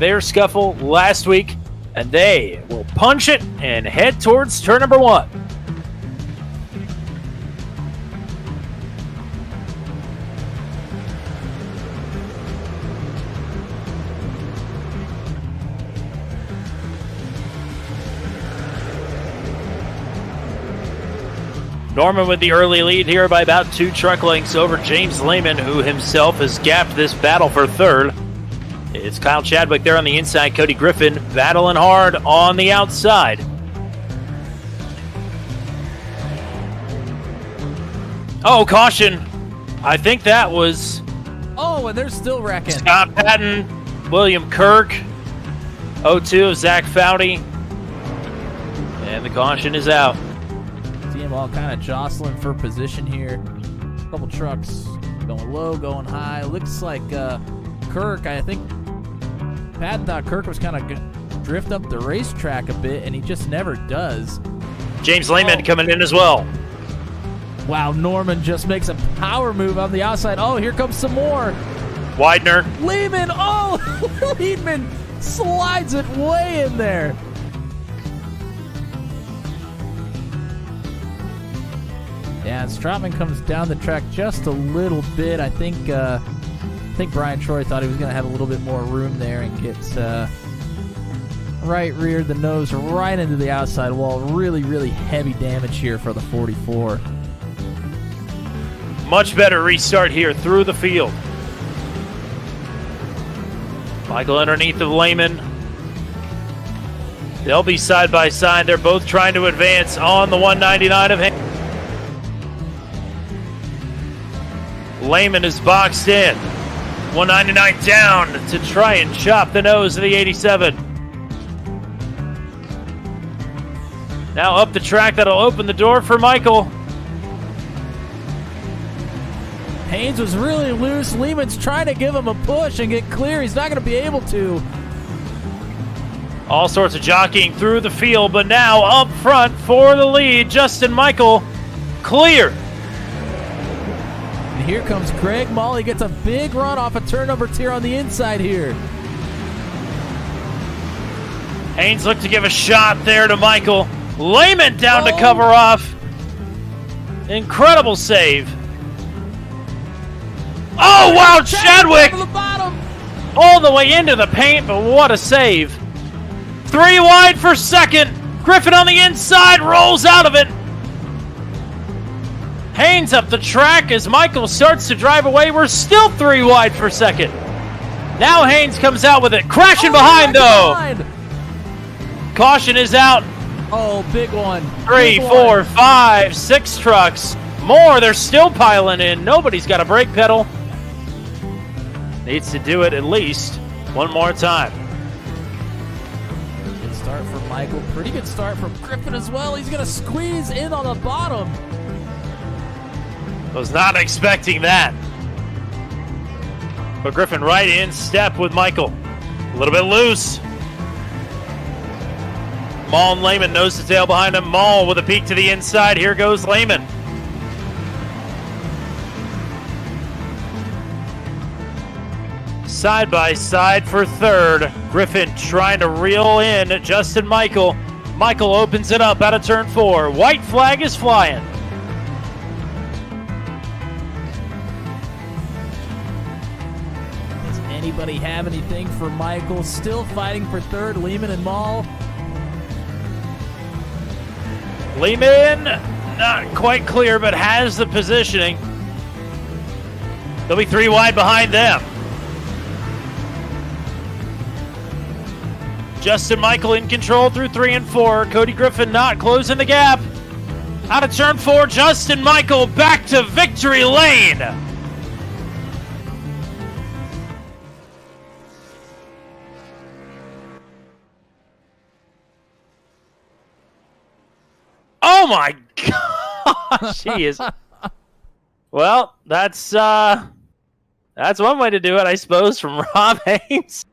their scuffle last week, and they will punch it and head towards turn number 1. Norman with the early lead here by about 2 truck lengths over James Lehman, who himself has gapped this battle for third. It's Kyle Chadwick there on the inside, Cody Griffin battling hard on the outside. Oh, caution. I think that was... Oh, and they're still wrecking. Scott Patton, William Kirk, 0-2 of Zach Foudy. And the caution is out. See them all kind of jostling for position here. A couple trucks going low, going high. Looks like Kirk, I think Patton thought Kirk was kind of drift up the racetrack a bit, and he just never does. James Lehman coming in as well. Wow, Norman just makes a power move on the outside. Oh, here comes some more. Widener. Lehman, oh, Lehman slides it way in there. Yeah, Stratman comes down the track just a little bit. I think Brian Troy thought he was going to have a little bit more room there and gets right rear the nose right into the outside wall. Really, really heavy damage here for the 44. Much better restart here through the field. Michael underneath of Lehman. They'll be side by side. They're both trying to advance on the 199 of Haynes. Lehman is boxed in. 199 down to try and chop the nose of the 87. Now up the track, that'll open the door for Michael. Haynes was really loose. Lehman's trying to give him a push and get clear. He's not going to be able to. All sorts of jockeying through the field, but now up front for the lead, Justin Michael, clear. And here comes Craig Molly, gets a big run off of turn number 2 on the inside here. Haynes looked to give a shot there to Michael. Lehman down to cover off. Incredible save. Oh, wow, Chadwick! All the way into the paint, but what a save. 3 wide for second. Griffin on the inside, rolls out of it. Haynes up the track as Michael starts to drive away. We're still 3 wide for second. Now Haynes comes out with it. Crashing behind, though. Caution is out. Oh, big one. 3, 4, 5, 6 trucks. More, they're still piling in. Nobody's got a brake pedal. Needs to do it at least one more time. Good start from Michael. Pretty good start from Griffin as well. He's going to squeeze in on the bottom. Was not expecting that. But Griffin right in step with Michael. A little bit loose. Maul and Lehman nose to tail behind him. Maul with a peek to the inside. Here goes Lehman. Side by side for third. Griffin trying to reel in Justin Michael. Michael opens it up out of turn 4. White flag is flying. Does anybody have anything for Michael? Still fighting for third, Lehman and Maul. Lehman, not quite clear, but has the positioning. They'll be 3 wide behind them. Justin Michael in control through 3 and 4. Cody Griffin not closing the gap. Out of turn 4, Justin Michael back to victory lane. Oh my gosh, he is. Well, that's one way to do it, I suppose, from Rob Haynes.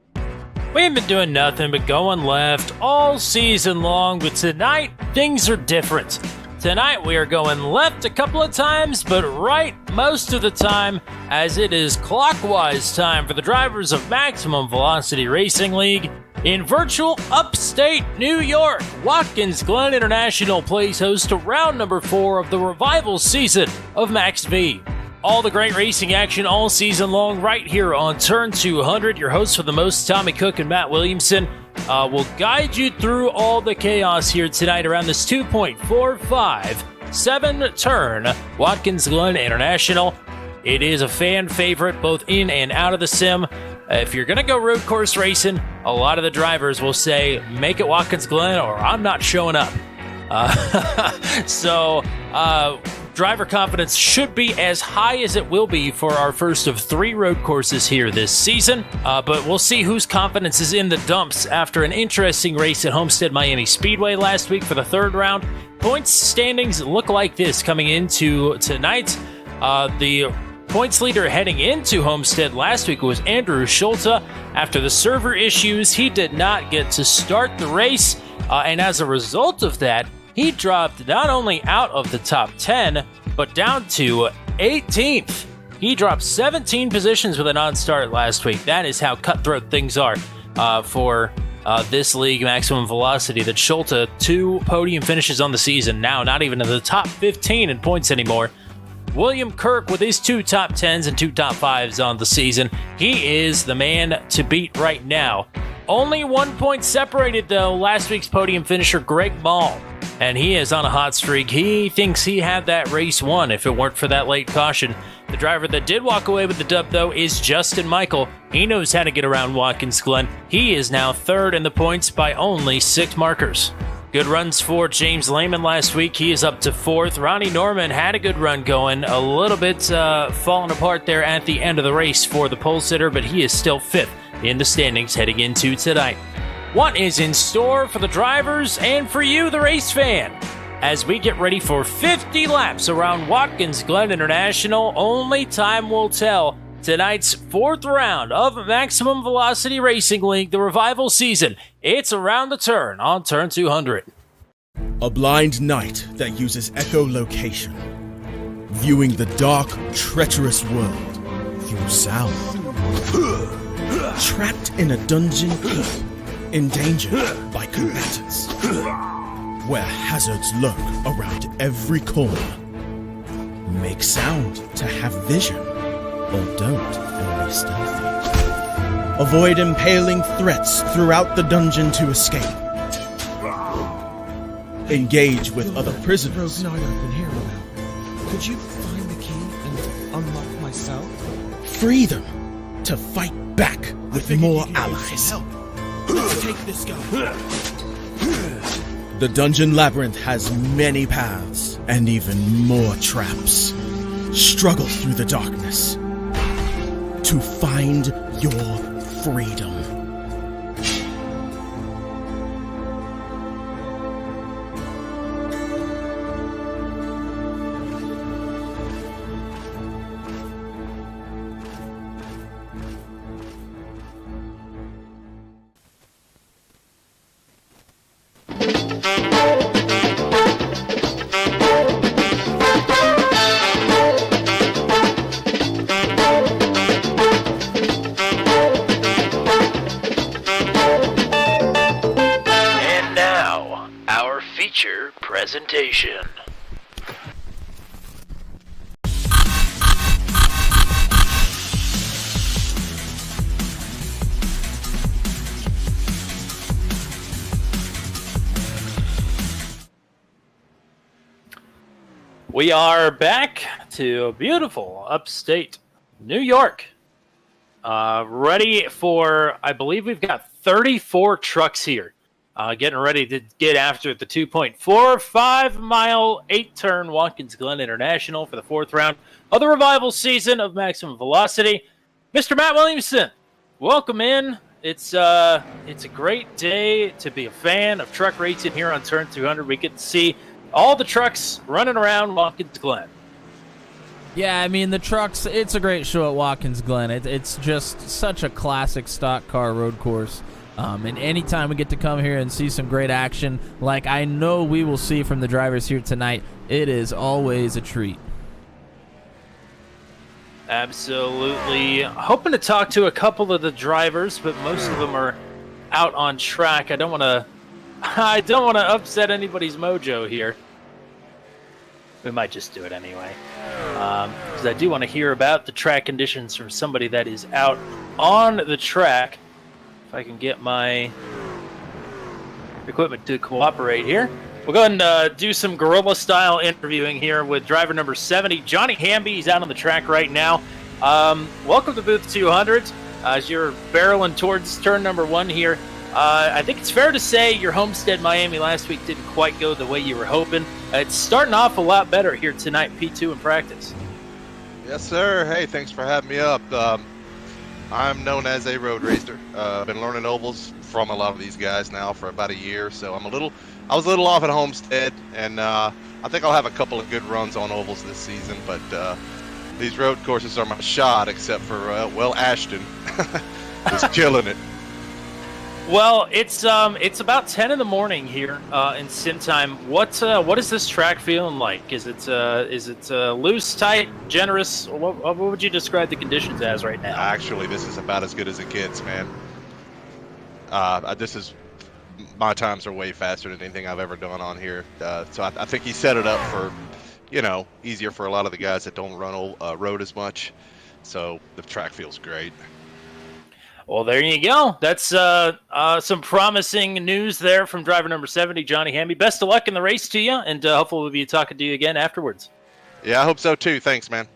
We haven't been doing nothing but going left all season long, but tonight, things are different. Tonight we are going left a couple of times, but right most of the time, as it is clockwise time for the drivers of Maximum Velocity Racing League. In virtual upstate New York, Watkins Glen International plays host to round number 4 of the revival season of Max V. All the great racing action all season long right here on Turn 200. Your hosts for the most, Tommy Cook and Matt Williamson, will guide you through all the chaos here tonight around this 2.45 7-turn Watkins Glen International. It is a fan favorite both in and out of the sim. If you're going to go road course racing, a lot of the drivers will say, make it Watkins Glen or I'm not showing up. Driver confidence should be as high as it will be for our first of 3 road courses here this season. But we'll see whose confidence is in the dumps after an interesting race at Homestead Miami Speedway last week for the 3rd round. Points standings look like this coming into tonight. The points leader heading into Homestead last week was Andrew Schulte. After the server issues, he did not get to start the race, and as a result of that, he dropped not only out of the top 10, but down to 18th. He dropped 17 positions with a non-start last week. That is how cutthroat things are for this league, Maximum Velocity. That Schulte, 2 podium finishes on the season now, not even in the top 15 in points anymore. William Kirk with his 2 top 10s and 2 top 5s on the season. He is the man to beat right now. Only 1 point separated, though, last week's podium finisher, Greg Ball. And he is on a hot streak. He thinks he had that race won if it weren't for that late caution. The driver that did walk away with the dub, though, is Justin Michael. He knows how to get around Watkins Glen. He is now 3rd in the points by only 6 markers. Good runs for James Lehman last week. He is up to 4th. Ronnie Norman had a good run going. A little bit falling apart there at the end of the race for the pole sitter, but he is still 5th in the standings heading into tonight. What is in store for the drivers and for you, the race fan? As we get ready for 50 laps around Watkins Glen International, only time will tell. Tonight's 4th round of Maximum Velocity Racing League, the revival season. It's around the turn on Turn 200. A blind night that uses echolocation, viewing the dark, treacherous world through sound. Trapped in a dungeon, endangered by combatants, where hazards lurk around every corner. Make sound to have vision, or don't and be stealthy. Avoid impaling threats throughout the dungeon to escape. Engage with other prisoners. Not open here now. Could you find the key and unlock my cell? Free them to fight back with more allies. Let's take this guy. The Dungeon Labyrinth has many paths and even more traps. Struggle through the darkness to find your freedom. Presentation. We are back to beautiful upstate New York. Ready for, I believe we've got 34 trucks here. Getting ready to get after the 2.45 mile 8-turn Watkins Glen International for the 4th round of the revival season of Maximum Velocity. Mr. Matt Williamson, welcome in. It's a great day to be a fan of truck racing here on Turn 200. We get to see all the trucks running around Watkins Glen. Yeah, I mean, the trucks, it's a great show at Watkins Glen. It's just such a classic stock car road course. And anytime we get to come here and see some great action, like I know we will see from the drivers here tonight, it is always a treat. Absolutely. Hoping to talk to a couple of the drivers, but most of them are out on track. I don't want to upset anybody's mojo here. We might just do it anyway, because I do want to hear about the track conditions from somebody that is out on the track. If I can get my equipment to cooperate here. We'll go ahead and do some guerrilla-style interviewing here with driver number 70, Johnny Hamby. He's out on the track right now. Welcome to Booth 200. As you're barreling towards turn number 1 here, I think it's fair to say your Homestead Miami last week didn't quite go the way you were hoping. It's starting off a lot better here tonight, P2 in practice. Yes, sir. Hey, thanks for having me up. I'm known as a road racer. I've been learning ovals from a lot of these guys now for about a year, so I was a little off at Homestead, and I think I'll have a couple of good runs on ovals this season, but these road courses are my shot, except for, Ashton is killing it. Well, it's about 10 in the morning here in sim time. What is this track feeling like? Is it loose, tight, generous? What would you describe the conditions as right now? Actually, this is about as good as it gets, man. My times are way faster than anything I've ever done on here. So I think he set it up for, easier for a lot of the guys that don't run road as much. So the track feels great. Well, there you go. That's some promising news there from driver number 70, Johnny Hamby. Best of luck in the race to you, and hopefully we'll be talking to you again afterwards. Yeah, I hope so too. Thanks, man.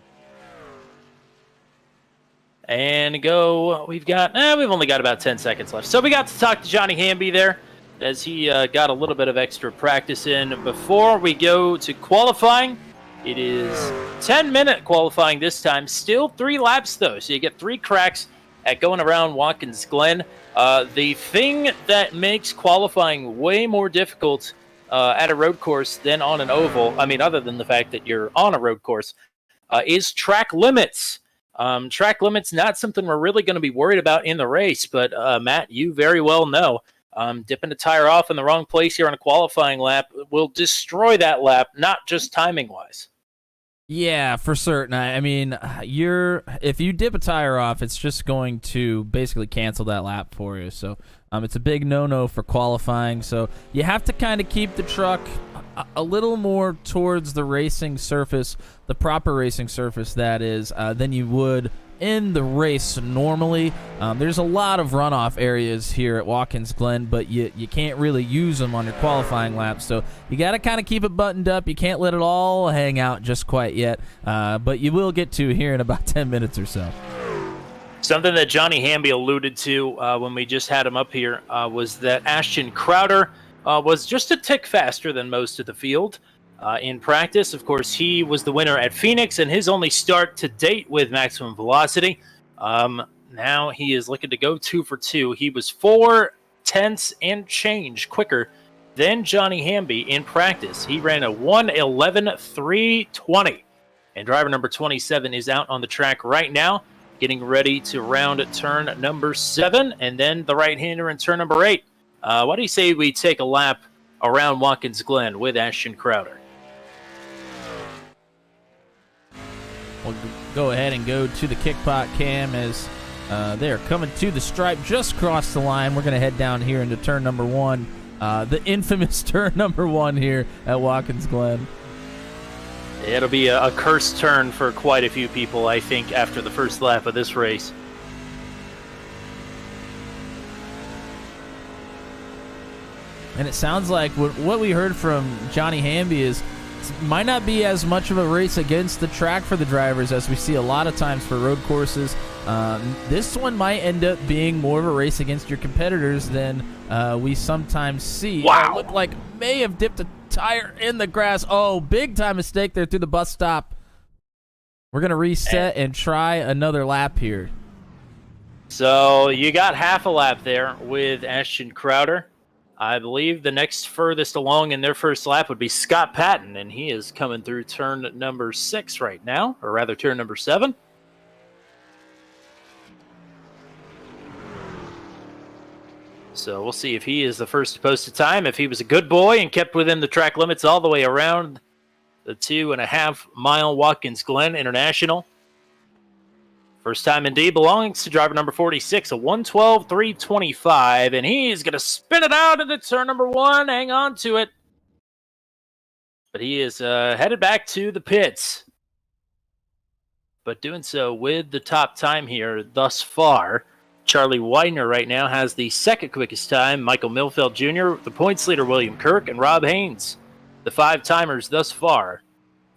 And go. We've only got about 10 seconds left. So we got to talk to Johnny Hamby there as he got a little bit of extra practice in before we go to qualifying. It is 10-minute qualifying this time. Still 3 laps, though, so you get 3 cracks at going around Watkins Glen. The thing that makes qualifying way more difficult at a road course than on an oval, other than the fact that you're on a road course, is track limits. Track limits, not something we're really going to be worried about in the race, but Matt, you very well know, dipping a tire off in the wrong place here on a qualifying lap will destroy that lap, not just timing-wise. Yeah, for certain. If you dip a tire off, it's just going to basically cancel that lap for you. So it's a big no-no for qualifying. So you have to kind of keep the truck a little more towards the racing surface, the proper racing surface, that is, than you would in the race normally. There's a lot of runoff areas here at Watkins Glen, but you can't really use them on your qualifying laps, so you got to kind of keep it buttoned up. You can't let it all hang out just quite yet, but you will get to here in about 10 minutes or so. Something that Johnny Hamby alluded to when we just had him up here was that Ashton Crowder was just a tick faster than most of the field. In practice, of course, he was the winner at Phoenix and his only start to date with maximum velocity. Now he is looking to go 2 for 2. He was 4 tenths and change quicker than Johnny Hamby in practice. He ran a 1:11.320. And driver number 27 is out on the track right now, getting ready to round turn number 7 and then the right-hander in turn number 8. Why do you say we take a lap around Watkins Glen with Ashton Crowder? We'll go ahead and go to the kickpot cam as they're coming to the stripe, just crossed the line. We're going to head down here into turn number 1, the infamous turn number 1 here at Watkins Glen. It'll be a cursed turn for quite a few people, I think, after the first lap of this race. And it sounds like what we heard from Johnny Hamby is it might not be as much of a race against the track for the drivers as we see a lot of times for road courses. This one might end up being more of a race against your competitors than we sometimes see. Wow. It looked like may have dipped a tire in the grass. Oh, big time mistake there through the bus stop. We're going to reset and try another lap here. So you got half a lap there with Ashton Crowder. I believe the next furthest along in their first lap would be Scott Patton, and he is coming through turn number 6 right now, or rather turn number 7. So we'll see if he is the first to post a time. If he was a good boy and kept within the track limits all the way around the 2.5 mile Watkins Glen International. First time indeed belongs to driver number 46, a 112.325, and he's going to spin it out into turn number 1. Hang on to it. But he is headed back to the pits. But doing so with the top time here thus far. Charlie Widener right now has the second quickest time. Michael Milfeld Jr., the points leader William Kirk, and Rob Haynes, the 5 timers thus far.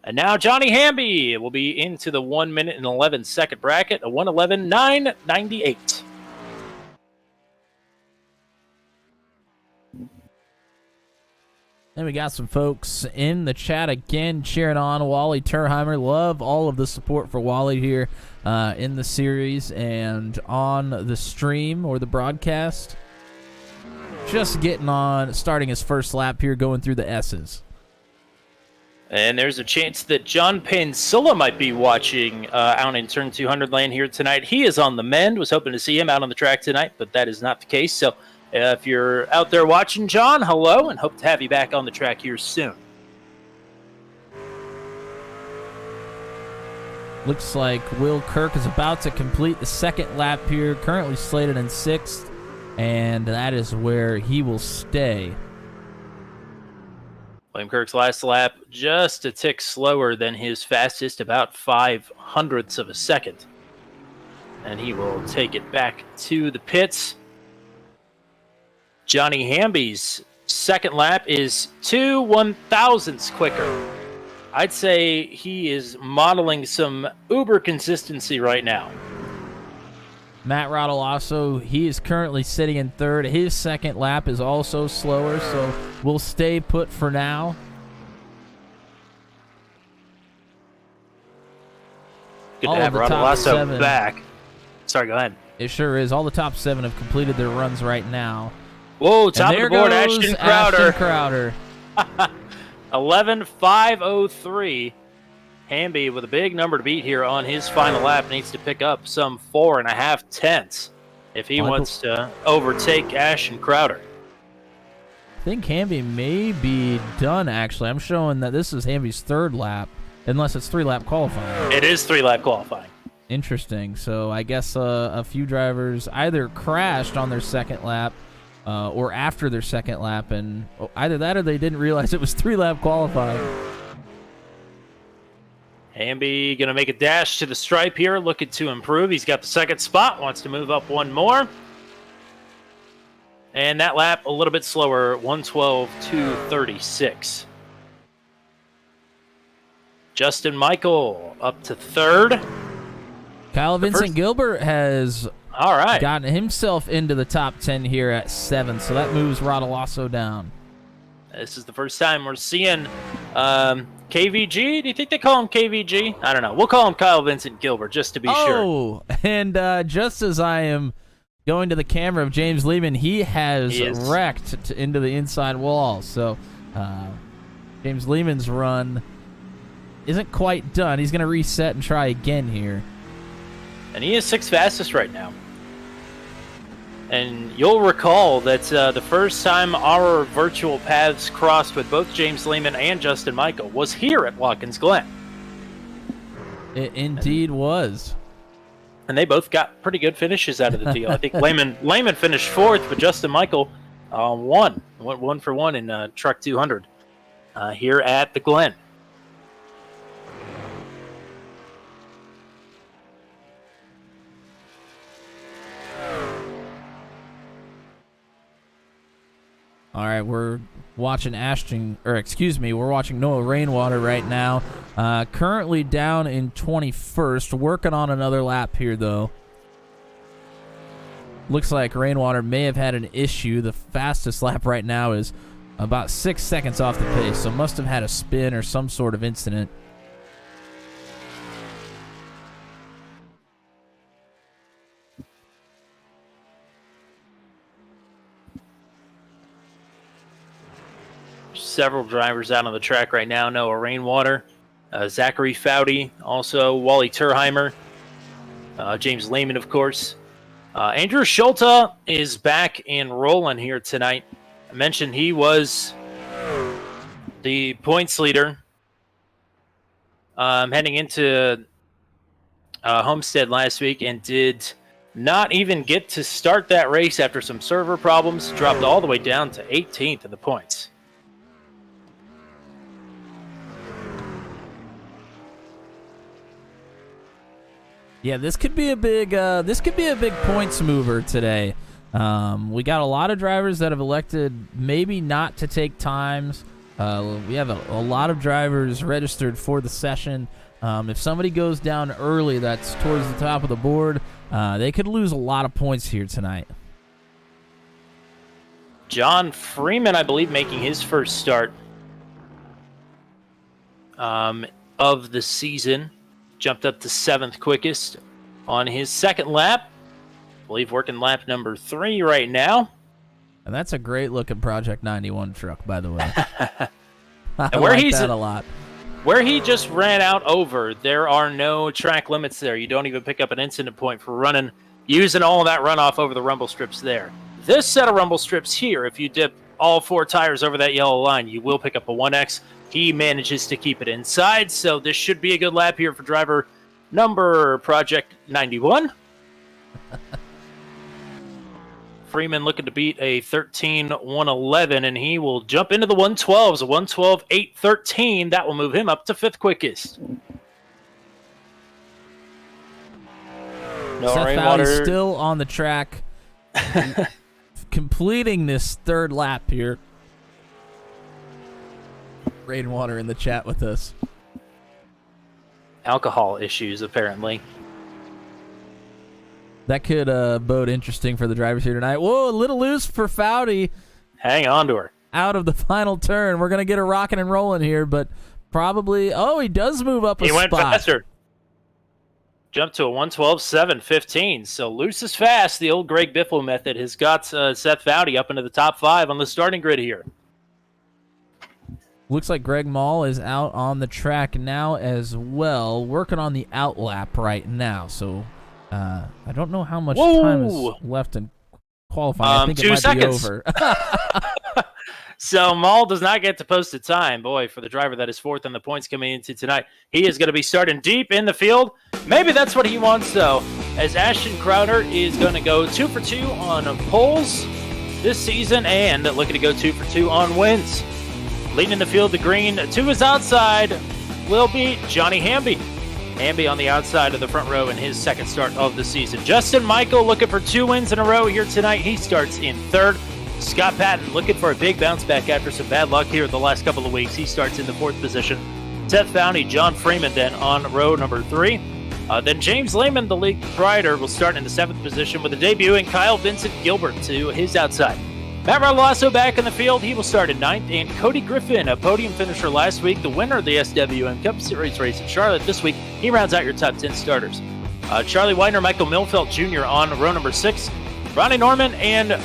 And now Johnny Hamby will be into the 1 minute and 11 second bracket, a 1:11.998. And we got some folks in the chat again cheering on Wally Terheimer. Love all of the support for Wally here in the series and on the stream or the broadcast. Just getting on, starting his first lap here, going through the S's. And there's a chance that John Pansilla might be watching out in turn 200 lane here tonight. He is on the mend. Was hoping to see him out on the track tonight, but that is not the case. So if you're out there watching, John, hello, and hope to have you back on the track here soon. Looks like Will Kirk is about to complete the second lap here, currently slated in 6th, and that is where he will stay. William Kirk's last lap just a tick slower than his fastest, about 0.05 of a second. And he will take it back to the pits. Johnny Hamby's second lap is 2/1000ths quicker. I'd say he is modeling some uber consistency right now. Matt Rodolasso, he is currently sitting in 3rd. His second lap is also slower, so we'll stay put for now. Good to have Rodolasso back. Sorry, go ahead. It sure is. All the top 7 have completed their runs right now. Whoa, top of the board, goes Ashton Crowder. Ashton Crowder. 11.503. Hamby with a big number to beat here on his final lap needs to pick up some 4.5 tenths if he wants to overtake Ashton Crowder. I think Hamby may be done, actually. I'm showing that this is Hamby's 3rd lap, unless it's 3-lap qualifying. It is 3-lap qualifying. Interesting. So I guess a few drivers either crashed on their second lap or after their second lap, and either that or they didn't realize it was 3-lap qualifying. Hamby going to make a dash to the stripe here, looking to improve. He's got the second spot, wants to move up one more. And that lap a little bit slower, 1:12.236. Justin Michael up to 3rd. Kyle Vincent Gilbert has gotten himself into the top 10 here at 7th, so that moves Rodolasso down. This is the first time we're seeing KVG. Do you think they call him KVG? I don't know. We'll call him Kyle Vincent Gilbert just to be sure. Oh, and just as I am going to the camera of James Lehman, he has wrecked into the inside wall. So James Lehman's run isn't quite done. He's going to reset and try again here. And he is 6th fastest right now. And you'll recall that the first time our virtual paths crossed with both James Lehman and Justin Michael was here at Watkins Glen. It indeed was. And they both got pretty good finishes out of the deal. I think Lehman finished 4th, but Justin Michael went 1 for 1 in Truck 200 here at the Glen. All right, we're watching we're watching Noah Rainwater right now. Currently down in 21st, working on another lap here, though. Looks like Rainwater may have had an issue. The fastest lap right now is about 6 seconds off the pace, so must have had a spin or some sort of incident. Several drivers out on the track right now. Noah Rainwater, Zachary Foudy, also Wally Terheimer, James Lehman, of course. Andrew Schulte is back and rolling here tonight. I mentioned he was the points leader heading into Homestead last week and did not even get to start that race after some server problems. Dropped all the way down to 18th in the points. Yeah, this could be a big points mover today. We got a lot of drivers that have elected maybe not to take times. We have a lot of drivers registered for the session. If somebody goes down early, that's towards the top of the board, they could lose a lot of points here tonight. John Freeman, I believe, making his first start of the season. Jumped up to 7th quickest on his second lap. I believe working lap number 3 right now. And that's a great-looking Project 91 truck, by the way. And where like that a lot. Where he just ran out over, there are no track limits there. You don't even pick up an incident point for using all of that runoff over the rumble strips there. This set of rumble strips here, if you dip all 4 tires over that yellow line, you will pick up a 1X. He manages to keep it inside, so this should be a good lap here for driver number Project 91. Freeman looking to beat a 13.111, and he will jump into the 112s, a 112.813. That will move him up to 5th quickest. No Seth rainwater. Fowley's still on the track, completing this 3rd lap here. Rainwater in the chat with us. Alcohol issues, apparently. That could bode interesting for the drivers here tonight. Whoa, a little loose for Fowdy. Hang on to her. Out of the final turn. We're going to get a rocking and rolling here, but probably... Oh, he does move up a spot. He went faster. Jumped to a 112.715. So loose is fast. The old Greg Biffle method has got Seth Fowdy up into the top 5 on the starting grid here. Looks like Greg Mall is out on the track now as well, working on the out lap right now. So I don't know how much time is left in qualifying. I think 2 it might seconds. be over. So Mall does not get to post a time. Boy, for the driver that is 4th in the points coming into tonight, he is going to be starting deep in the field. Maybe that's what he wants, though, as Ashton Crowder is going to go 2 for 2 on poles this season and looking to go 2 for 2 on wins. Leading the field, the green to his outside will be Johnny Hamby. Hamby on the outside of the front row in his 2nd start of the season. Justin Michael looking for 2 wins in a row here tonight. He starts in 3rd. Scott Patton looking for a big bounce back after some bad luck here the last couple of weeks. He starts in the 4th position. Seth Fowdy, John Freeman then on row number 3. Then James Lehman, the league proprietor, will start in the 7th position with a debuting Kyle Vincent Gilbert to his outside. Matt Radulasso back in the field. He will start in 9th. And Cody Griffin, a podium finisher last week, the winner of the SWM Cup Series race in Charlotte this week. He rounds out your top 10 starters. Charlie Widener, Michael Milfeld Jr. on row number 6. Ronnie Norman and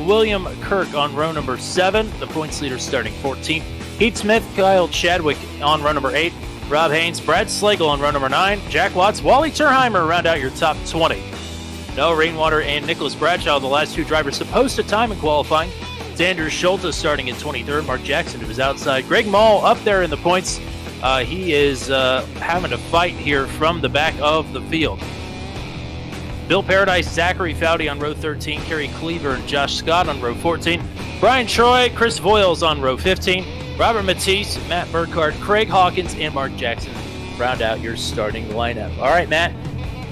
William Kirk on row number 7. The points leader starting 14th. Heath Smith, Kyle Chadwick on row number 8. Rob Haynes, Brad Slagle on row number 9. Jack Watts, Wally Terheimer round out your top 20. Noah Rainwater and Nicholas Bradshaw, the last 2 drivers supposed to time in qualifying. It's Andrew Schulte starting in 23rd. Mark Jackson to his outside. Greg Mall up there in the points. He is having a fight here from the back of the field. Bill Paradise, Zachary Fowdy on row 13. Kerry Cleaver and Josh Scott on row 14. Brian Troy, Chris Voiles on row 15. Robert Matisse, Matt Burkhardt, Craig Hawkins, and Mark Jackson round out your starting lineup. All right, Matt.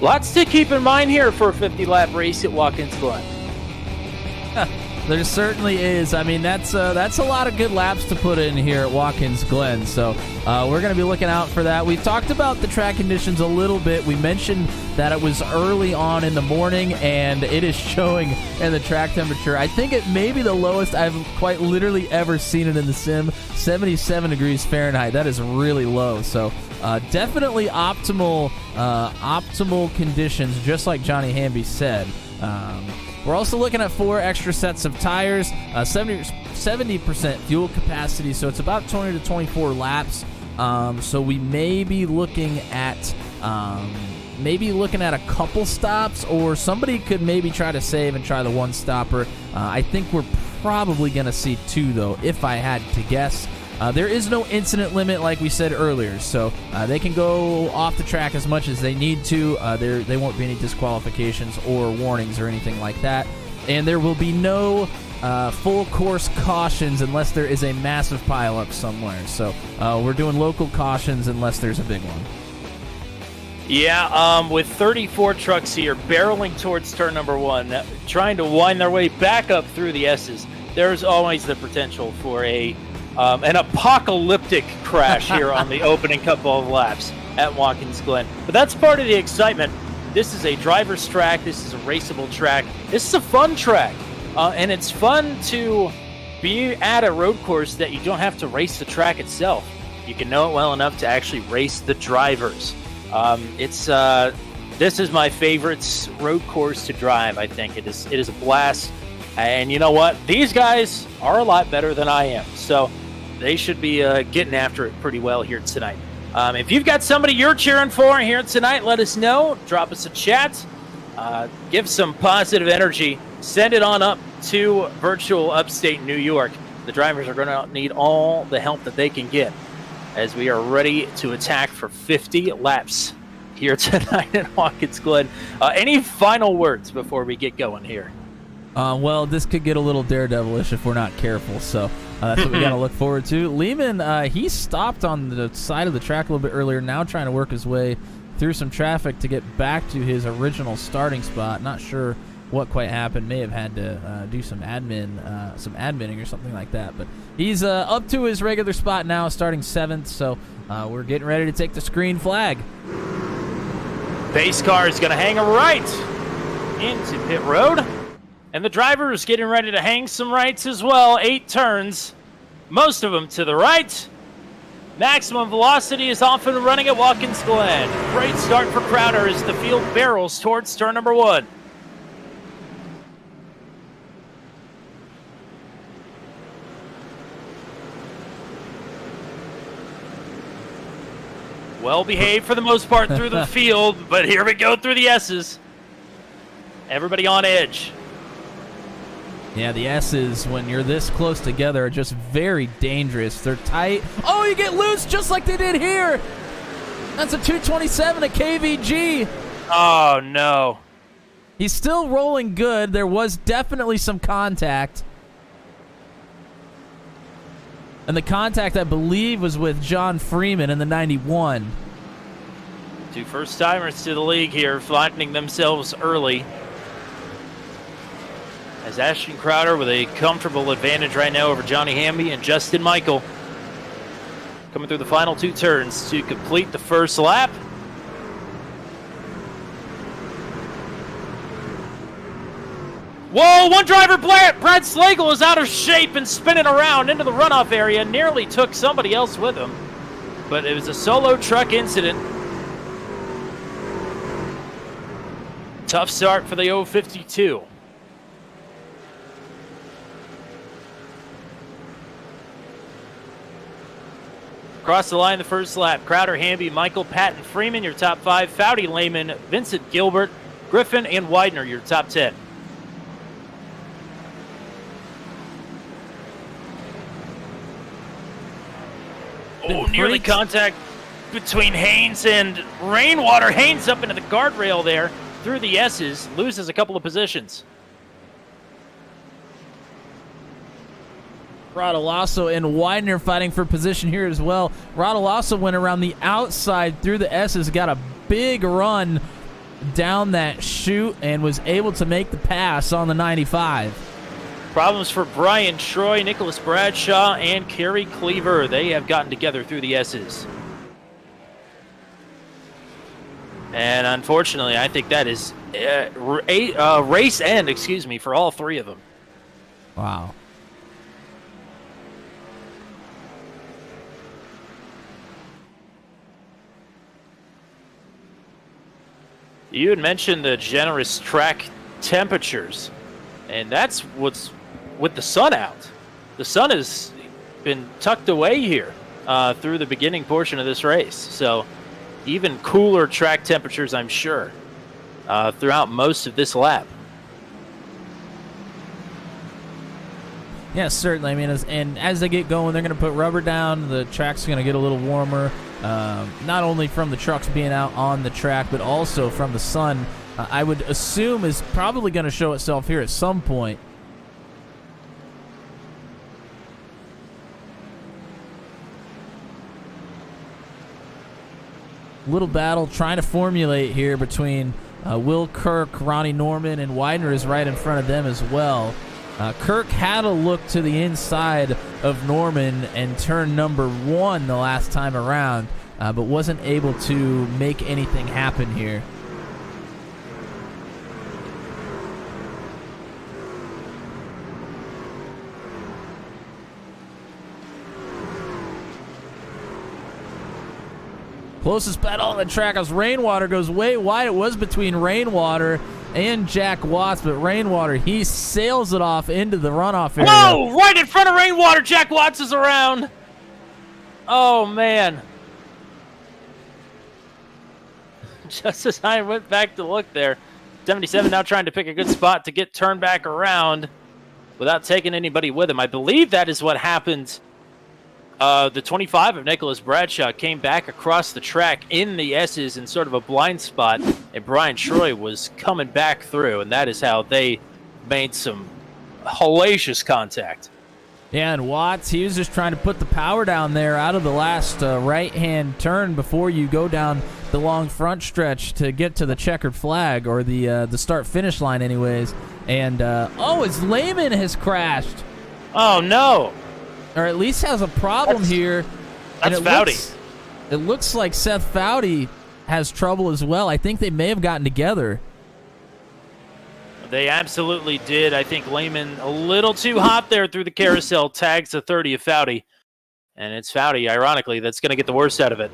Lots to keep in mind here for a 50-lap race at Watkins Glen. There certainly is. I mean, that's a lot of good laps to put in here at Watkins Glen. So we're going to be looking out for that. We talked about the track conditions a little bit. We mentioned that it was early on in the morning, and it is showing in the track temperature. I think it may be the lowest I've quite literally ever seen it in the sim, 77 degrees Fahrenheit. That is really low. So definitely optimal conditions, just like Johnny Hamby said. We're also looking at 4 extra sets of tires, 70% fuel capacity, so it's about 20 to 24 laps. So we may be looking at maybe looking at a couple stops, or somebody could maybe try to save and try the one-stopper. I think we're probably going to see 2, though, if I had to guess. There is no incident limit, like we said earlier, so they can go off the track as much as they need to. There won't be any disqualifications or warnings or anything like that. And there will be no full course cautions unless there is a massive pileup somewhere. So we're doing local cautions unless there's a big one. Yeah, with 34 trucks here barreling towards turn number 1, trying to wind their way back up through the S's, there's always the potential for an apocalyptic crash here on the opening couple of laps at Watkins Glen. But that's part of the excitement. This is a driver's track. This is a raceable track. This is a fun track. And it's fun to be at a road course that you don't have to race the track itself. You can know it well enough to actually race the drivers. This is my favorite road course to drive, I think. It is a blast. And you know what? These guys are a lot better than I am. So they should be getting after it pretty well here tonight. If you've got somebody you're cheering for here tonight, let us know. Drop us a chat. Give some positive energy. Send it on up to virtual Upstate New York. The drivers are going to need all the help that they can get as we are ready to attack for 50 laps here tonight at Watkins Glen. Any final words before we get going here? Well, this could get a little daredevilish if we're not careful, so that's what we got to look forward to. Lehman, he stopped on the side of the track a little bit earlier, now trying to work his way through some traffic to get back to his original starting spot. Not sure what quite happened. May have had to do some adminning or something like that. But he's up to his regular spot now, starting 7th, so we're getting ready to take the screen flag. Pace car is going to hang a right into pit road. And the driver is getting ready to hang some rights as well. 8 turns, most of them to the right. Maximum velocity is off and running at Watkins Glen. Great start for Crowder as the field barrels towards turn number 1. Well behaved for the most part through the field, but here we go through the S's. Everybody on edge. Yeah, the S's, when you're this close together, are just very dangerous. They're tight. Oh, you get loose just like they did here. That's a 227 at KVG. Oh, no. He's still rolling good. There was definitely some contact. And the contact, I believe, was with John Freeman in the 91. 2 first-timers to the league here, flattening themselves early. As Ashton Crowder with a comfortable advantage right now over Johnny Hamby and Justin Michael. Coming through the final 2 turns to complete the first lap. Whoa, one driver, Brad Slagle, is out of shape and spinning around into the runoff area. Nearly took somebody else with him. But it was a solo truck incident. Tough start for the 052. Across the line the first lap, Crowder, Hamby, Michael, Patton, Freeman, your top 5. Foudy, Lehman, Vincent, Gilbert, Griffin, and Widener, your top 10. Oh, nearly contact between Haynes and Rainwater. Haynes up into the guardrail there through the S's, loses a couple of positions. Rodolasso and Widener fighting for position here as well. Rodolasso went around the outside through the S's, got a big run down that chute, and was able to make the pass on the 95. Problems for Brian Troy, Nicholas Bradshaw, and Kerry Cleaver. They have gotten together through the S's. And unfortunately, I think that is race end, for all 3 of them. Wow. You had mentioned the generous track temperatures, and that's what's with the sun out. The sun has been tucked away here through the beginning portion of this race. So even cooler track temperatures, I'm sure, throughout most of this lap. Yeah, certainly. I mean, as they get going, they're going to put rubber down. The track's going to get a little warmer, not only from the trucks being out on the track, but also from the sun. I would assume is probably going to show itself here at some point. Little battle trying to formulate here between Will Kirk, Ronnie Norman, and Widener is right in front of them as well. Kirk had a look to the inside of Norman and turn number 1 the last time around, but wasn't able to make anything happen here. Closest battle on the track as Rainwater goes way wide. It was between Rainwater and Jack Watts, but Rainwater, he sails it off into the runoff area. Whoa! Right in front of Rainwater, Jack Watts is around. Oh, man. Just as I went back to look there, 77 now trying to pick a good spot to get turned back around without taking anybody with him. I believe that is what happened. The 25 of Nicholas Bradshaw came back across the track in the S's in sort of a blind spot, and Brian Troy was coming back through, and that is how they made some hellacious contact. Yeah, and Watts, he was just trying to put the power down there out of the last right-hand turn before you go down the long front stretch to get to the checkered flag, or the start-finish line anyways. And, his Lehman has crashed. Oh, no. Or at least has a problem here. That's Foudy. It looks like Seth Foudy has trouble as well. I think they may have gotten together. They absolutely did. I think Lehman a little too hot there through the carousel, tags the 30 of Foudy. And it's Foudy, ironically, that's going to get the worst out of it.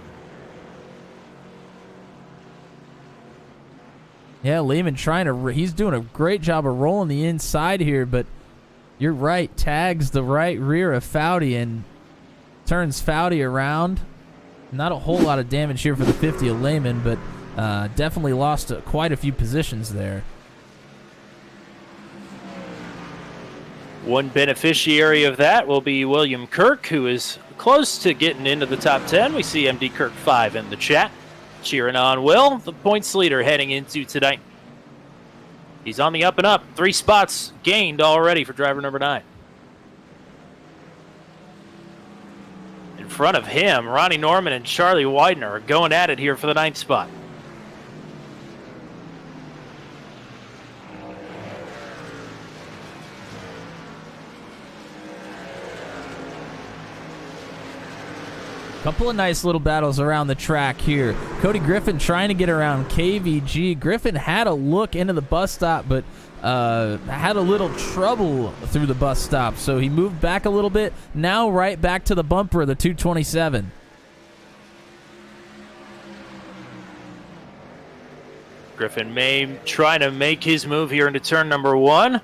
Yeah, Lehman he's doing a great job of rolling the inside here, but you're right, tags the right rear of Foudy and turns Foudy around. Not a whole lot of damage here for the 50 of Lehman, but definitely lost quite a few positions there. One beneficiary of that will be William Kirk, who is close to getting into the top 10. We see MD Kirk 5 in the chat, cheering on Will, the points leader heading into tonight. He's on the up and up. 3 spots gained already for driver number 9. In front of him, Ronnie Norman and Charlie Widener are going at it here for the 9th spot. Couple of nice little battles around the track here. Cody Griffin trying to get around KVG. Griffin had a look into the bus stop, but had a little trouble through the bus stop, so he moved back a little bit. Now right back to the bumper of the 227. Griffin trying to make his move here into turn number 1.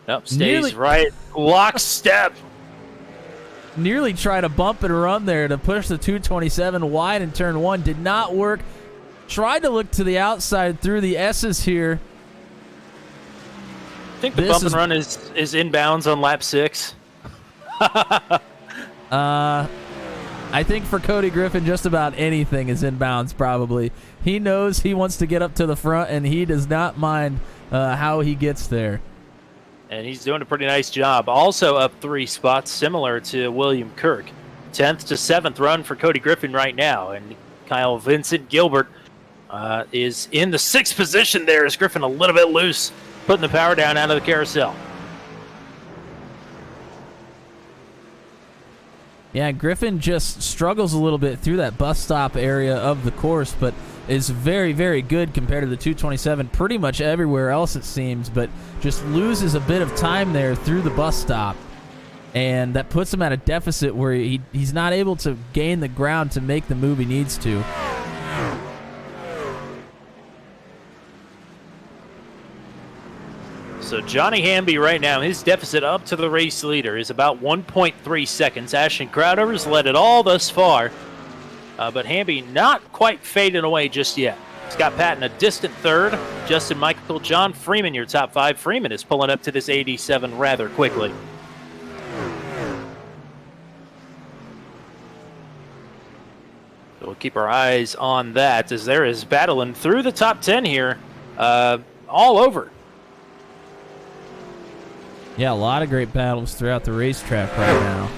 Nope, stays right lockstep. Nearly tried to bump and run there to push the 227 wide in turn 1. Did not work. Tried to look to the outside through the S's here. I think the bump and run is inbounds on lap 6. I think for Cody Griffin, just about anything is inbounds probably. He knows he wants to get up to the front, and he does not mind how he gets there. And he's doing a pretty nice job. Also up 3 spots, similar to William Kirk. 10th to 7th run for Cody Griffin right now. And Kyle Vincent Gilbert is in the 6th position there as Griffin a little bit loose, putting the power down out of the carousel. Yeah, Griffin just struggles a little bit through that bus stop area of the course, but is very, very good compared to the 227 pretty much everywhere else it seems, but just loses a bit of time there through the bus stop. And that puts him at a deficit where he's not able to gain the ground to make the move he needs to. So Johnny Hamby right now, his deficit up to the race leader is about 1.3 seconds. Ashton Crowder's led it all thus far. but Hamby not quite fading away just yet. Scott Patton a distant third. Justin Michael, John Freeman, your top 5. Freeman is pulling up to this 87 rather quickly. So we'll keep our eyes on that as there is battling through the top 10 here, all over. Yeah, a lot of great battles throughout the racetrack right now.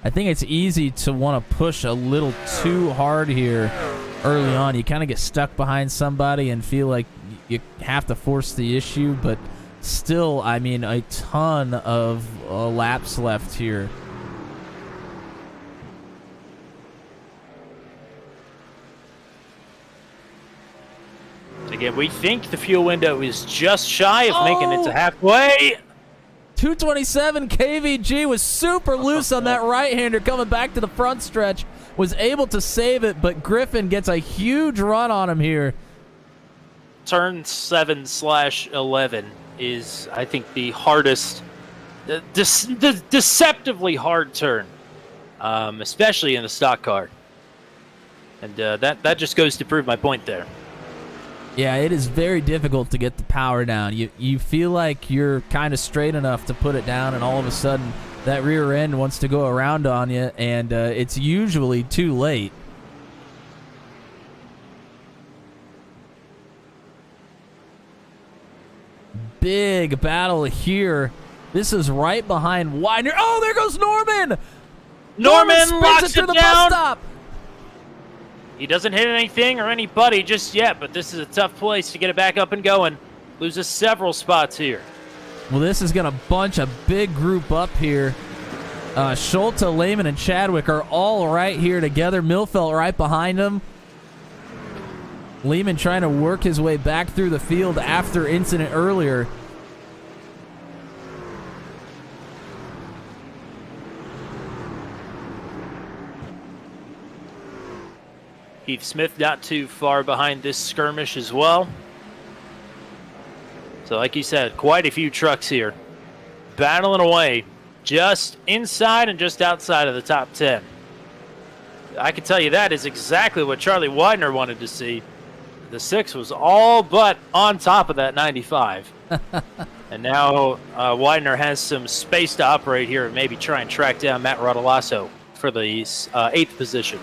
I think it's easy to want to push a little too hard here early on. You kind of get stuck behind somebody and feel like you have to force the issue, but still, I mean, a ton of laps left here. Again, we think the fuel window is just shy of making it to halfway. 227 KVG was super loose on that right-hander coming back to the front stretch. Was able to save it, but Griffin gets a huge run on him here. Turn 7/11 is, I think, the hardest, deceptively hard turn, especially in the stock car. And that just goes to prove my point there. Yeah, it is very difficult to get the power down. You feel like you're kind of straight enough to put it down, and all of a sudden that rear end wants to go around on you, and it's usually too late. Big battle here. This is right behind Widener. Oh, there goes Norman! Norman spins locks it to it the down. bus stop. He doesn't hit anything or anybody just yet, but this is a tough place to get it back up and going. Loses several spots here. Well, this is going to bunch a big group up here. Schulte, Lehman, and Chadwick are all right here together. Milfelt right behind him. Lehman trying to work his way back through the field after incident earlier. Heath Smith not too far behind this skirmish as well. So like you said, quite a few trucks here battling away just inside and just outside of the top 10. I can tell you that is exactly what Charlie Widener wanted to see. The 6 was all but on top of that 95. And now Widener has some space to operate here and maybe try and track down Matt Rodolasso for the 8th position.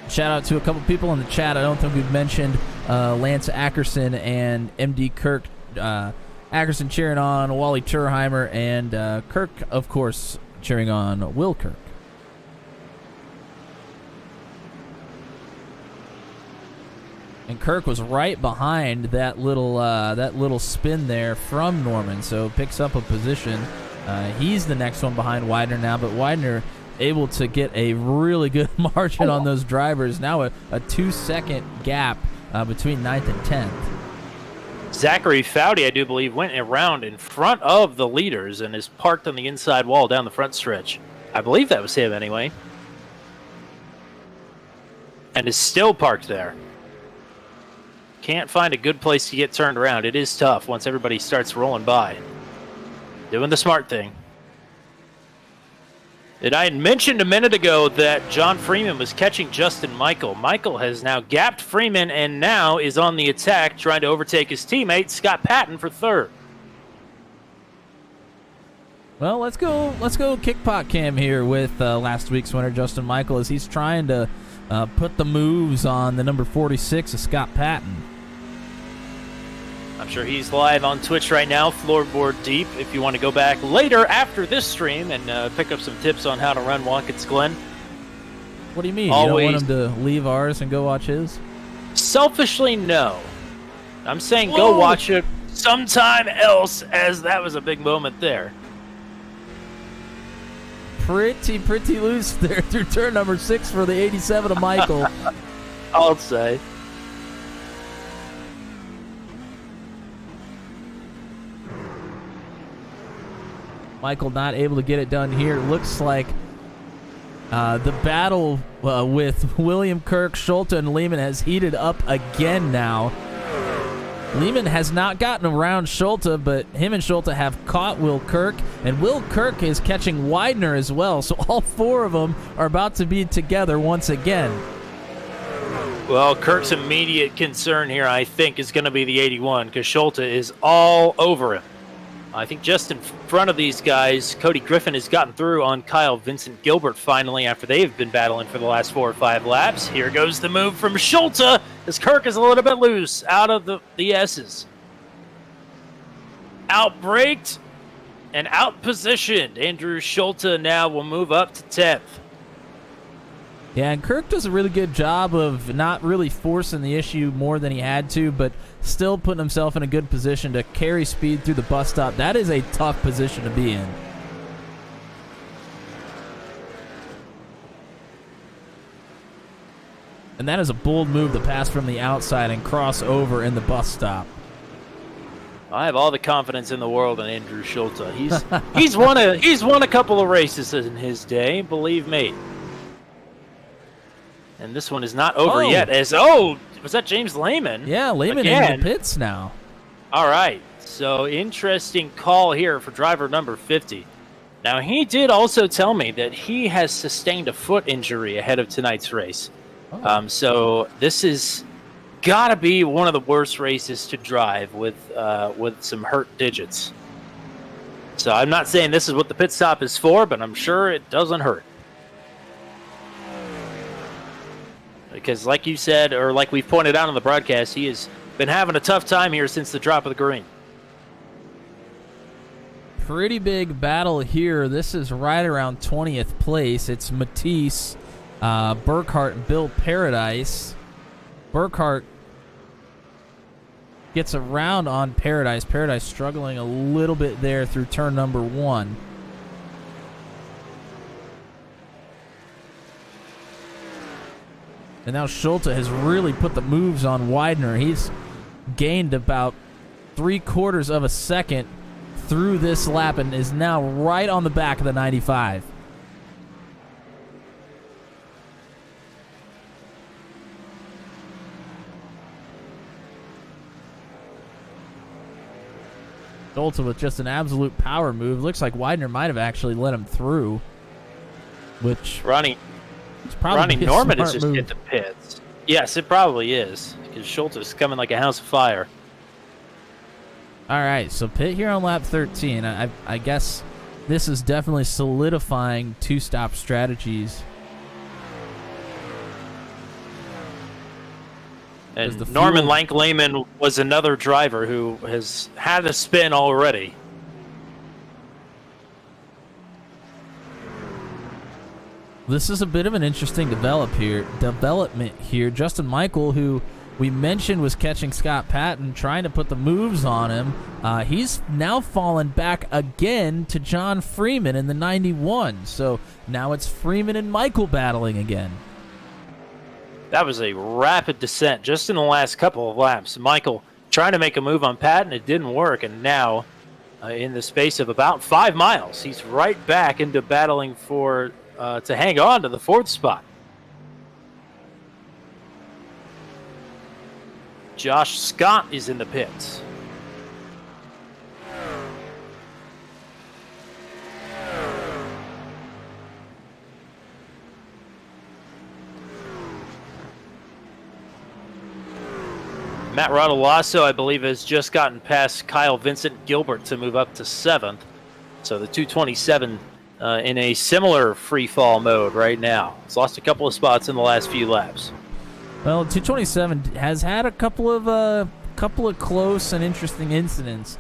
Shout out to a couple people in the chat. I don't think we've mentioned Lance Ackerson and MD Kirk. Ackerson cheering on Wally Turheimer, and Kirk, of course, cheering on Will Kirk. And Kirk was right behind that little spin there from Norman, so picks up a position. He's the next one behind Widener now, but Widener able to get a really good margin on those drivers. Now a 2-second gap between 9th and 10th. Zachary Foudy, I do believe, went around in front of the leaders and is parked on the inside wall down the front stretch. I believe that was him anyway. And is still parked there. Can't find a good place to get turned around. It is tough once everybody starts rolling by. Doing the smart thing. And I had mentioned a minute ago that John Freeman was catching Justin Michael. Michael has now gapped Freeman and now is on the attack, trying to overtake his teammate, Scott Patton, for 3rd. Well, let's go kickpot cam here with last week's winner, Justin Michael, as he's trying to put the moves on the number 46 of Scott Patton. I'm sure he's live on Twitch right now, Floorboard Deep, if you want to go back later after this stream and pick up some tips on how to run Watkins Glen. What do you mean? Always. You don't want him to leave ours and go watch his? Selfishly, no. I'm saying go watch it sometime else, as that was a big moment there. Pretty loose there through turn number 6 for the 87 of Michael. I'll say. Michael not able to get it done here. Looks like the battle with William Kirk, Schulte, and Lehman has heated up again now. Lehman has not gotten around Schulte, but him and Schulte have caught Will Kirk, and Will Kirk is catching Widener as well, so all four of them are about to be together once again. Well, Kirk's immediate concern here, I think, is going to be the 81, because Schulte is all over him. I think just in front of these guys, Cody Griffin has gotten through on Kyle Vincent Gilbert finally after they've been battling for the last 4 or 5 laps. Here goes the move from Schulte as Kirk is a little bit loose out of the S's. Outbraked and outpositioned. Andrew Schulte now will move up to 10th. Yeah, and Kirk does a really good job of not really forcing the issue more than he had to, but still putting himself in a good position to carry speed through the bus stop. That is a tough position to be in. And that is a bold move to pass from the outside and cross over in the bus stop. I have all the confidence in the world in Andrew Schulte. He's won a couple of races in his day, believe me. And this one is not over yet. Was that James Lehman? Yeah, Lehman again in the pits now. All right. So interesting call here for driver number 50. Now, he did also tell me that he has sustained a foot injury ahead of tonight's race. So this is got to be one of the worst races to drive with some hurt digits. So I'm not saying this is what the pit stop is for, but I'm sure it doesn't hurt. Because like you said, or like we've pointed out on the broadcast, he has been having a tough time here since the drop of the green. Pretty big battle here. This is right around 20th place. It's Matisse, Burkhart, and Bill Paradise. Burkhart gets around on Paradise. Paradise struggling a little bit there through turn number 1. And now Schulte has really put the moves on Widener. He's gained about 3/4 of a second through this lap and is now right on the back of the 95. Schulte with just an absolute power move. Looks like Widener might have actually let him through, which... Ronnie Norman has just hit the pits. Yes, it probably is, because Schulte is coming like a house of fire. All right, so pit here on lap 13. I guess this is definitely solidifying two-stop strategies. And Norman Lehman was another driver who has had a spin already. This is a bit of an interesting development here. Justin Michael, who we mentioned was catching Scott Patton, trying to put the moves on him. He's now fallen back again to John Freeman in the 91. So now it's Freeman and Michael battling again. That was a rapid descent just in the last couple of laps. Michael trying to make a move on Patton. It didn't work. And now in the space of about 5 miles, he's right back into battling for... to hang on to the 4th spot. Josh Scott is in the pits. Matt Rodolasso, I believe, has just gotten past Kyle Vincent Gilbert to move up to 7th. So the 227 in a similar free fall mode right now. It's lost a couple of spots in the last few laps. Well, 227 has had a couple of close and interesting incidents.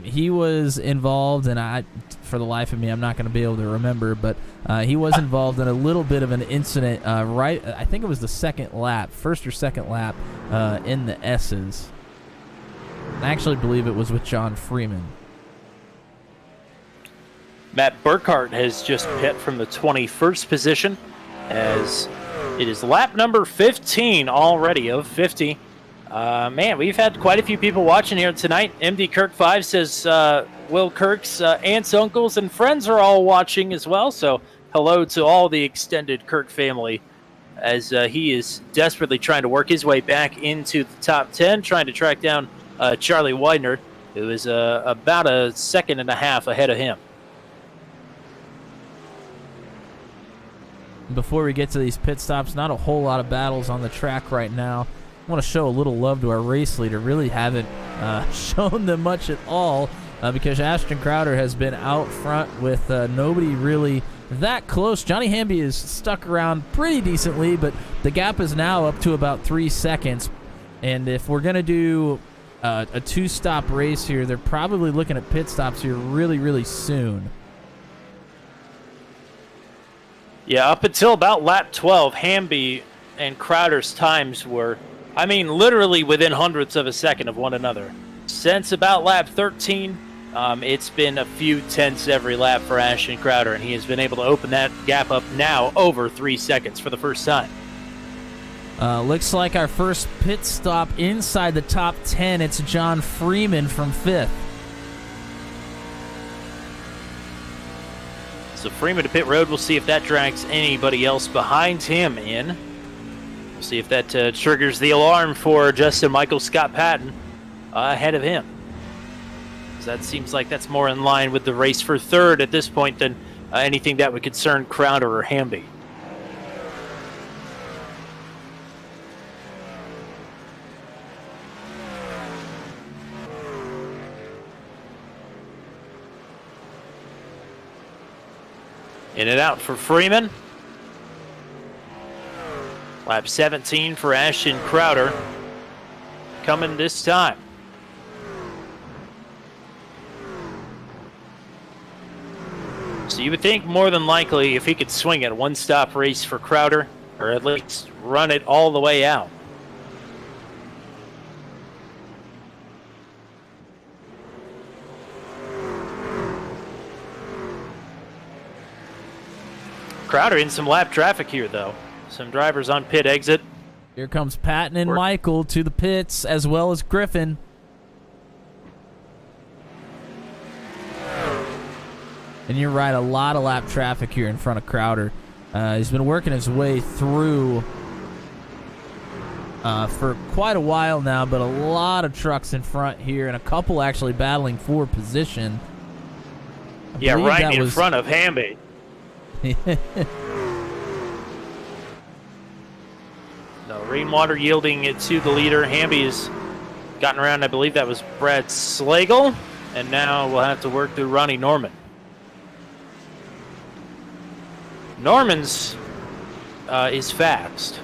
He was involved, and for the life of me, I'm not going to be able to remember, but he was involved in a little bit of an incident I think it was the first or second lap in the S's. I actually believe it was with John Freeman. Matt Burkhart has just pit from the 21st position as it is lap number 15 already of 50. Man, we've had quite a few people watching here tonight. MD Kirk 5 says Will Kirk's aunts, uncles, and friends are all watching as well. So hello to all the extended Kirk family as he is desperately trying to work his way back into the top 10, trying to track down Charlie Widener, who is about a second and a half ahead of him. Before we get to these pit stops, not a whole lot of battles on the track right now. I want to show a little love to our race leader. Really haven't shown them much at all because Ashton Crowder has been out front with nobody really that close. Johnny Hamby is stuck around pretty decently, but the gap is now up to about 3 seconds. And if we're going to do a two-stop race here, they're probably looking at pit stops here really, really soon. Yeah, up until about lap 12, Hamby and Crowder's times were, I mean, literally within hundredths of a second of one another. Since about lap 13, it's been a few tenths every lap for Ashton Crowder, and he has been able to open that gap up now over 3 seconds for the first time. Looks like our first pit stop inside the top 10. It's John Freeman from 5th. So Freeman to pit road. We'll see if that drags anybody else behind him in. We'll see if that triggers the alarm for Justin Michael Scott Patton ahead of him. So that seems like that's more in line with the race for third at this point than anything that would concern Crowder or Hamby. In and out for Freeman. Lap 17 for Ashton Crowder. Coming this time. So you would think more than likely if he could swing it, a one-stop race for Crowder, or at least run it all the way out. Crowder in some lap traffic here, though. Some drivers on pit exit. Here comes Patton and Michael to the pits, as well as Griffin. And you're right, a lot of lap traffic here in front of Crowder. He's been working his way through for quite a while now, but a lot of trucks in front here, and a couple actually battling for position. Yeah, right in front of Hamby. No, Rainwater yielding it to the leader. Hamby has gotten around, I believe that was Brad Slagle, and now we'll have to work through Ronnie Norman. Norman's is fast.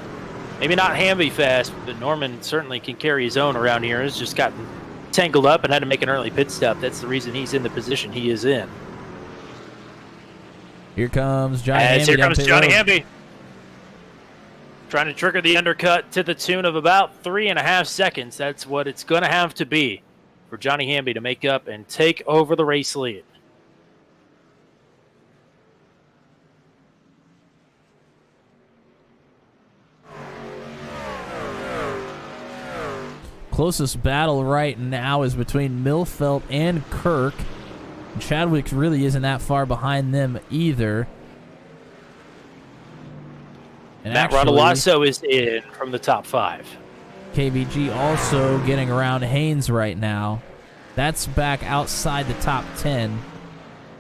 Maybe not Hamby fast, but Norman certainly can carry his own around here. He's just gotten tangled up and had to make an early pit stop. That's the reason he's in the position he is in. Here comes Johnny Hamby. Here comes Johnny Hamby. Trying to trigger the undercut to the tune of about 3.5 seconds. That's what it's going to have to be for Johnny Hamby to make up and take over the race lead. Closest battle right now is between Milfelt and Kirk. Chadwick really isn't that far behind them either. And Matt Rodolasso is in from the top 5. KBG also getting around Haynes right now. That's back outside the top 10.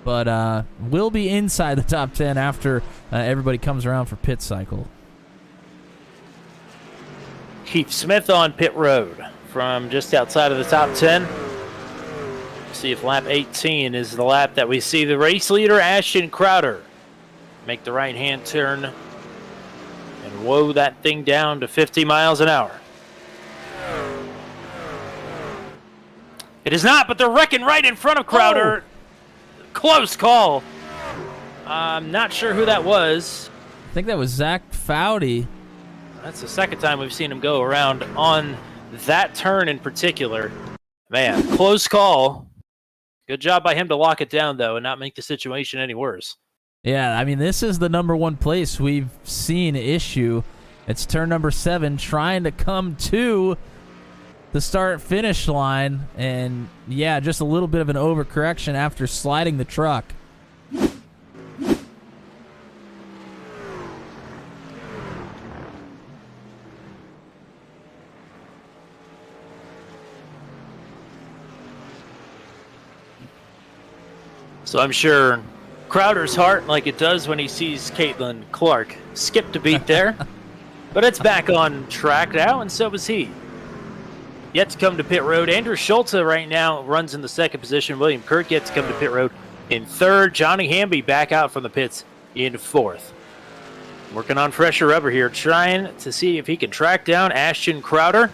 But will be inside the top 10 after everybody comes around for pit cycle. Keith Smith on pit road from just outside of the top 10. See if lap 18 is the lap that we see the race leader, Ashton Crowder, make the right-hand turn and woe that thing down to 50 miles an hour. It is not, but they're wrecking right in front of Crowder. Oh. Close call. I'm not sure who that was. I think that was Zach Foudy. That's the second time we've seen him go around on that turn in particular. Man, close call. Good job by him to lock it down, though, and not make the situation any worse. Yeah, I mean, this is the number one place we've seen issue. It's turn number 7, trying to come to the start-finish line. And, yeah, just a little bit of an overcorrection after sliding the truck. So I'm sure Crowder's heart, like it does when he sees Caitlin Clark, skipped a beat there. But it's back on track now, and so is he. Yet to come to pit road. Andrew Schulte right now runs in the second position. William Kirk yet to come to pit road in third. Johnny Hamby back out from the pits in fourth. Working on fresher rubber here, trying to see if he can track down Ashton Crowder.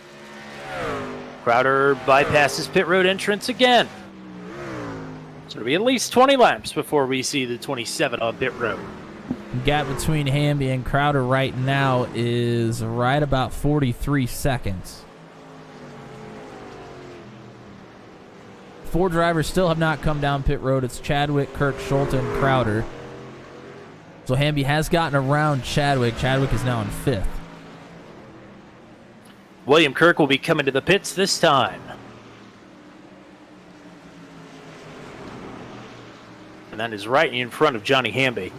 Crowder bypasses pit road entrance again. So it'll be at least 20 laps before we see the 27 on pit road. Gap between Hamby and Crowder right now is right about 43 seconds. 4 drivers still have not come down pit road. It's Chadwick, Kirk, Schulte, and Crowder. So Hamby has gotten around Chadwick. Chadwick is now in 5th. William Kirk will be coming to the pits this time. And that is right in front of Johnny Hamby.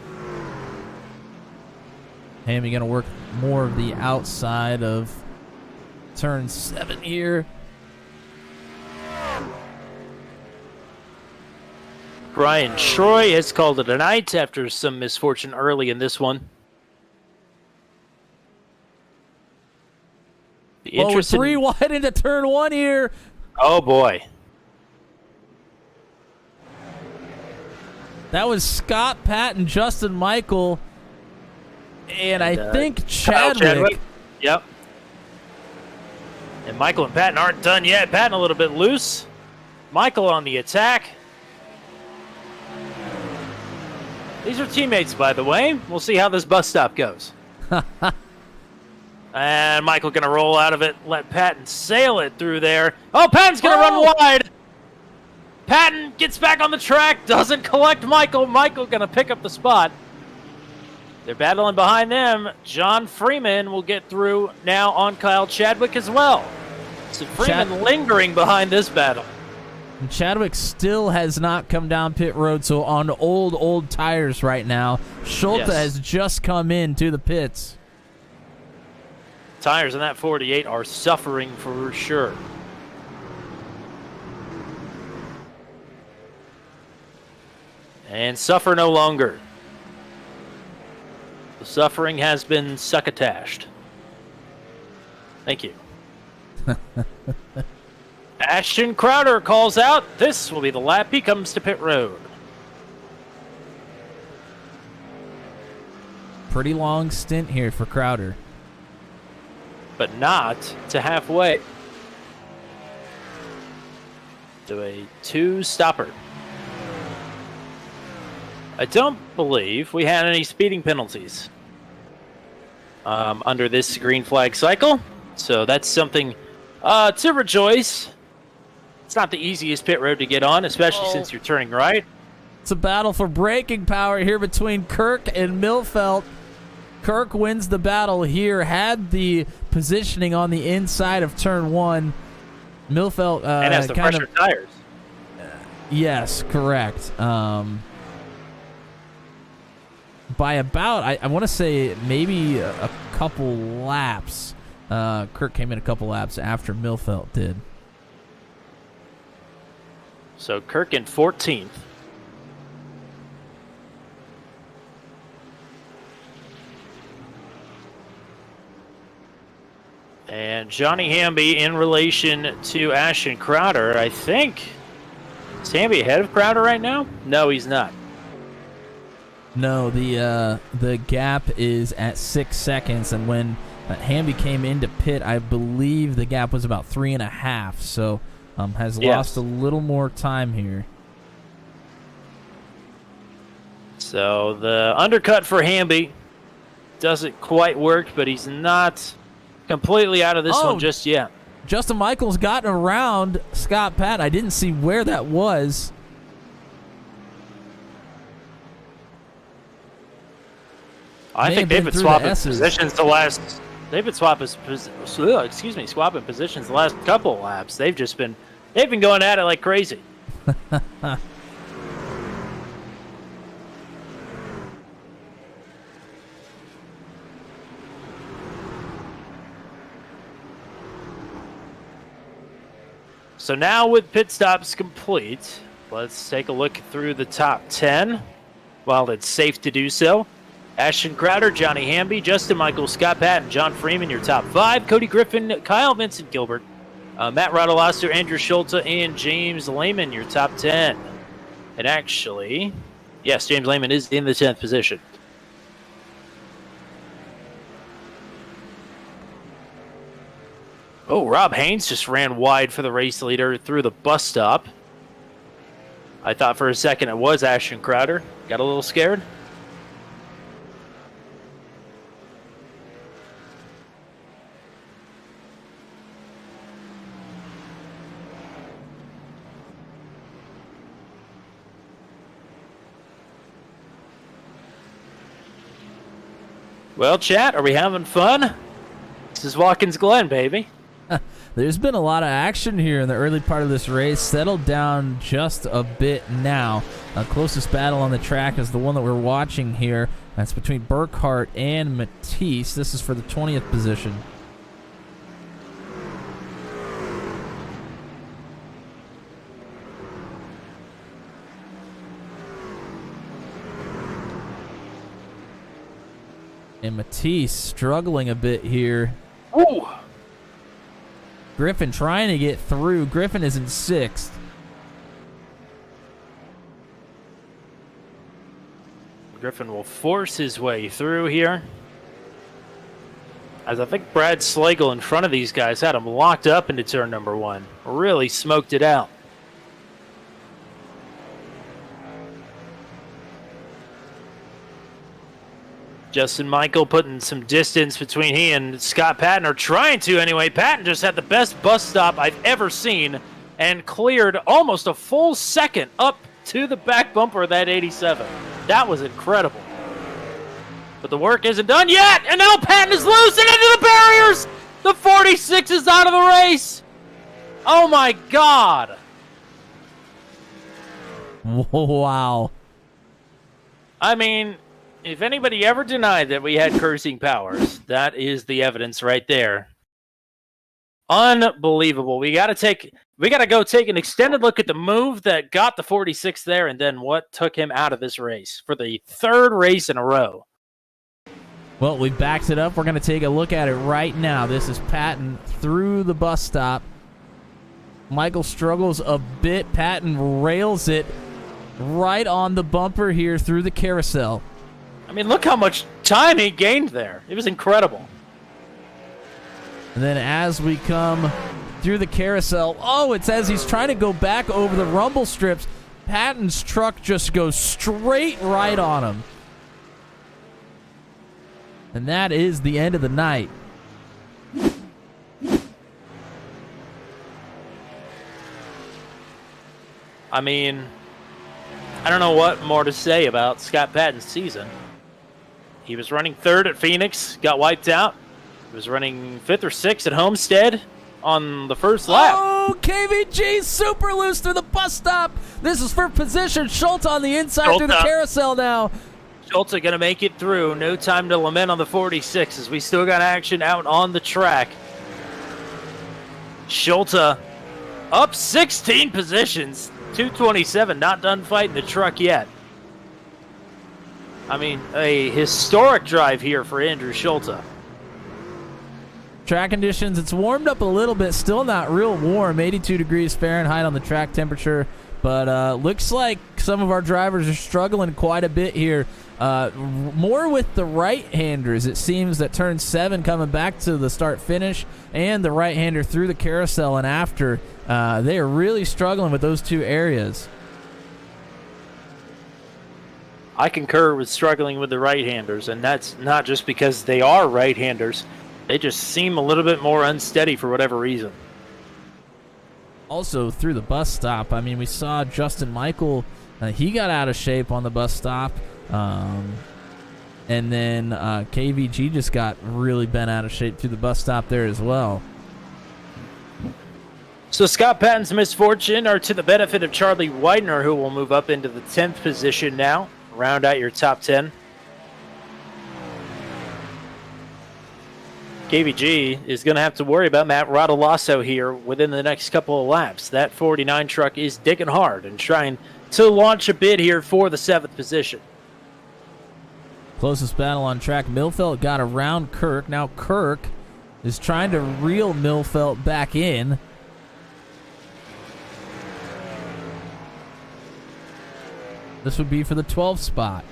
Hamby going to work more of the outside of turn 7 here. Brian Troy has called it a night after some misfortune early in this one. We're 3 wide into turn 1 here. Oh, boy. That was Scott, Pat, and Justin Michael. And I think Chadwick. Yep. And Michael and Patton aren't done yet. Patton a little bit loose. Michael on the attack. These are teammates, by the way. We'll see how this bus stop goes. And Michael going to roll out of it, let Patton sail it through there. Oh, Patton's going to run wide. Patton gets back on the track, doesn't collect Michael. Michael going to pick up the spot. They're battling behind them. John Freeman will get through now on Kyle Chadwick as well. So Freeman lingering behind this battle. And Chadwick still has not come down pit road, so on old tires right now. Schulte has just come in to the pits. Tires in that 48 are suffering for sure. And suffer no longer. The suffering has been succotashed. Thank you. Ashton Crowder calls out. This will be the lap he comes to pit road. Pretty long stint here for Crowder. But not to halfway. To a 2-stopper. I don't believe we had any speeding penalties under this green flag cycle. So that's something to rejoice. It's not the easiest pit road to get on, especially since you're turning right. It's a battle for braking power here between Kirk and Milfelt. Kirk wins the battle here, had the positioning on the inside of turn 1. Milfelt and has the fresher tires. Yes, correct. By about, I want to say maybe a couple laps. Kirk came in a couple laps after Milfelt did. So Kirk in 14th. And Johnny Hamby in relation to Ashton Crowder, I think. Is Hamby ahead of Crowder right now? No, he's not. No, the gap is at 6 seconds, and when Hamby came into pit, I believe the gap was about 3.5, so has lost a little more time here. So the undercut for Hamby doesn't quite work, but he's not completely out of this one just yet. Justin Michael's gotten around Scott Patton. I didn't see where that was. I think they've been swapping positions the last. They've been swapping positions the last couple of laps. They've been going at it like crazy. So now with pit stops complete, Let's take a look through the top 10 while it's safe to do so. Ashton Crowder, Johnny Hamby, Justin Michael, Scott Patton, John Freeman, your top 5. Cody Griffin, Kyle Vincent Gilbert, Matt Radelaster, Andrew Schulte, and James Lehman, your top 10. And actually, yes, James Lehman is in the 10th position. Oh, Rob Haynes just ran wide for the race leader through the bus stop. I thought for a second it was Ashton Crowder. Got a little scared. Well, chat, are we having fun? This is Watkins Glen, baby. There's been a lot of action here in the early part of this race. Settled down just a bit now. Closest battle on the track is the one that we're watching here. That's between Burkhart and Matisse. This is for the 20th position. And Matisse struggling a bit here. Ooh. Griffin trying to get through. Griffin is in 6th. Griffin will force his way through here. As I think Brad Slagle in front of these guys had him locked up into turn number 1. Really smoked it out. Justin Michael putting some distance between he and Scott Patton, or trying to anyway. Patton just had the best bus stop I've ever seen and cleared almost a full second up to the back bumper of that 87. That was incredible. But the work isn't done yet, and now Patton is loose and into the barriers! The 46 is out of the race! Oh my God! Wow. I mean, if anybody ever denied that we had cursing powers, that is the evidence right there. Unbelievable. We got to go take an extended look at the move that got the 46 there, and then what took him out of this race for the 3rd race in a row. Well, we backed it up. We're going to take a look at it right now. This is Patton through the bus stop. Michael struggles a bit. Patton rails it right on the bumper here through the carousel. I mean, look how much time he gained there. It was incredible. And then as we come through the carousel, oh, it says he's trying to go back over the rumble strips. Patton's truck just goes straight right on him. And that is the end of the night. I mean, I don't know what more to say about Scott Patton's season. He was running 3rd at Phoenix, got wiped out. He was running 5th or 6th at Homestead on the first lap. Oh, KVG super loose through the bus stop. This is for position. Schulte on the inside through the carousel now. Schulte going to make it through. No time to lament on the 46 as we still got action out on the track. Schulte up 16 positions. 227, not done fighting the truck yet. I mean, a historic drive here for Andrew Schulte. Track conditions, it's warmed up a little bit, still not real warm, 82 degrees Fahrenheit on the track temperature, but looks like some of our drivers are struggling quite a bit here. More with the right-handers. It seems that turn 7 coming back to the start-finish and the right-hander through the carousel and after. They are really struggling with those two areas. I concur with struggling with the right-handers, and that's not just because they are right-handers. They just seem a little bit more unsteady for whatever reason. Also, through the bus stop, I mean, we saw Justin Michael. He got out of shape on the bus stop. And then KVG just got really bent out of shape through the bus stop there as well. So Scott Patton's misfortune are to the benefit of Charlie Widener, who will move up into the 10th position now. Round out your top 10. KVG is going to have to worry about Matt Rodolasso here within the next couple of laps. That 49 truck is digging hard and trying to launch a bid here for the 7th position. Closest battle on track. Milfelt got around Kirk. Now Kirk is trying to reel Milfelt back in. This would be for the 12th spot.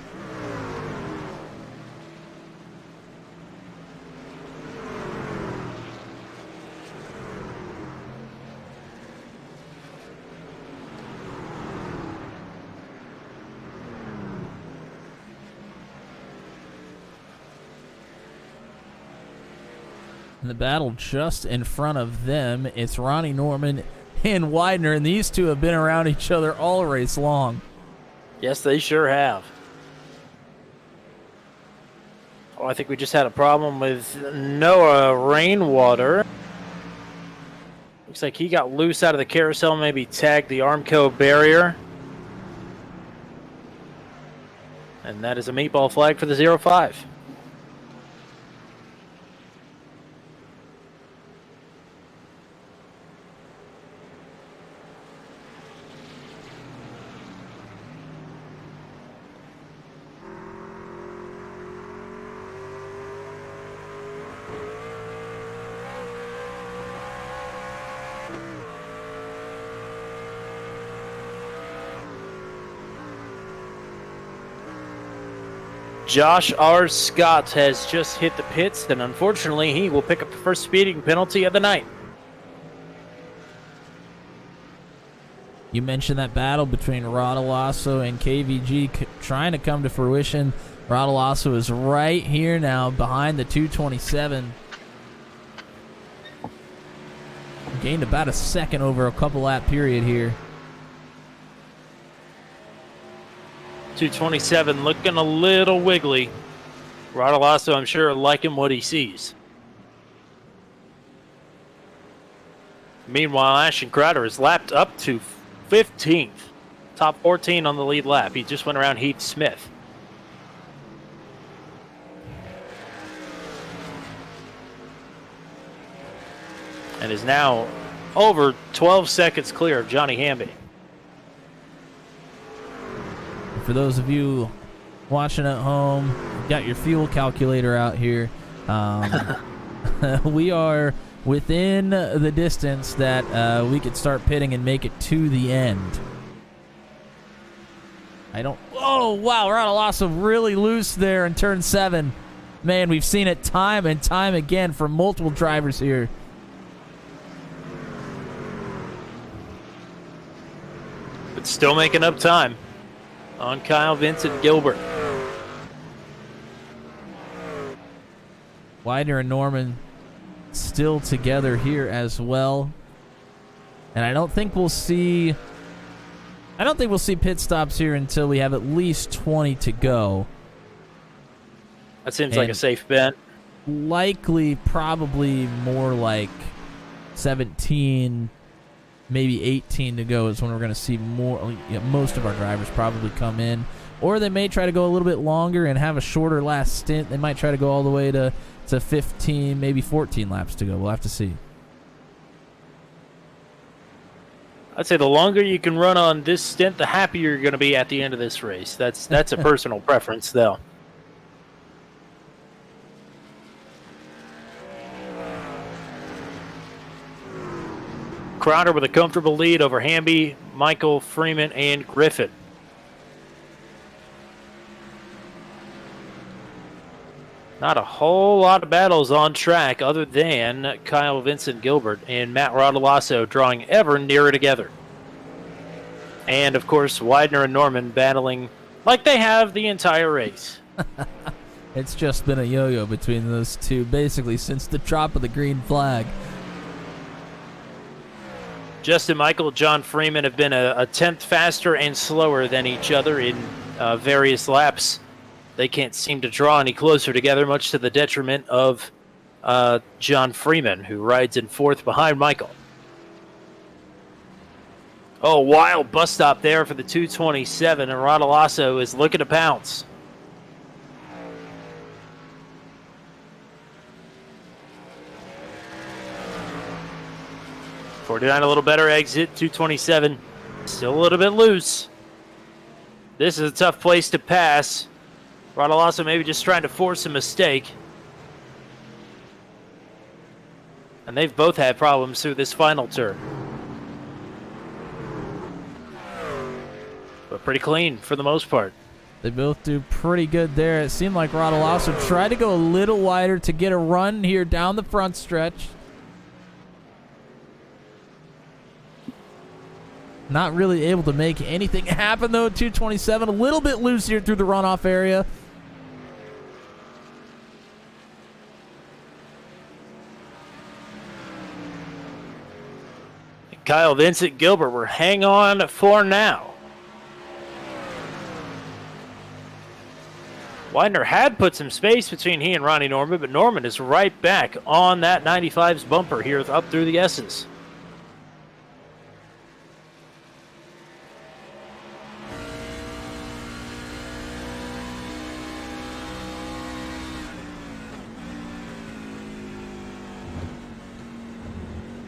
And the battle just in front of them, it's Ronnie Norman and Widener, and these two have been around each other all race long. Yes, they sure have. Oh, I think we just had a problem with Noah Rainwater. Looks like he got loose out of the carousel, maybe tagged the Armco barrier. And that is a meatball flag for the 05. Josh R. Scott has just hit the pits, and unfortunately, he will pick up the first speeding penalty of the night. You mentioned that battle between Rodolasso and KVG trying to come to fruition. Rodolasso is right here now behind the 227. Gained about a second over a couple lap period here. 227 looking a little wiggly. Rodolasso, I'm sure, liking what he sees. Meanwhile, Ashton Crowder is lapped up to 15th. Top 14 on the lead lap. He just went around Heath Smith. And is now over 12 seconds clear of Johnny Hamby. For those of you watching at home, got your fuel calculator out here. We are within the distance that we could start pitting and make it to the end. Oh, wow, Rodolasso really loose there in turn 7. Man, we've seen it time and time again from multiple drivers here. But still making up time on Kyle Vincent Gilbert. Widener and Norman still together here as well. And I don't think we'll see pit stops here until we have at least 20 to go. That seems like a safe bet. Likely probably more like 17, maybe 18 to go is when we're going to see most of our drivers probably come in. Or they may try to go a little bit longer and have a shorter last stint. They might try to go all the way to 15, maybe 14 laps to go. We'll have to see. I'd say the longer you can run on this stint, the happier you're going to be at the end of this race. That's a personal preference, though. Crowder with a comfortable lead over Hamby, Michael, Freeman, and Griffin. Not a whole lot of battles on track other than Kyle Vincent Gilbert and Matt Rodolasso drawing ever nearer together. And, of course, Widener and Norman battling like they have the entire race. It's just been a yo-yo between those two basically since the drop of the green flag. Justin Michael, John Freeman have been a tenth faster and slower than each other in various laps. They can't seem to draw any closer together, much to the detriment of John Freeman, who rides in fourth behind Michael. Oh, wild bus stop there for the 227, and Rodolasso is looking to pounce. 49 a little better exit. 227 still a little bit loose. This is a tough place to pass. Rodolfo maybe just trying to force a mistake. And they've both had problems through this final turn. But pretty clean for the most part. They both do pretty good there. It seemed like Rodolfo tried to go a little wider to get a run here down the front stretch. Not really able to make anything happen, though. 227, a little bit loose here through the runoff area. Kyle, Vincent, Gilbert will hang on for now. Widener had put some space between he and Ronnie Norman, but Norman is right back on that 95's bumper here up through the S's.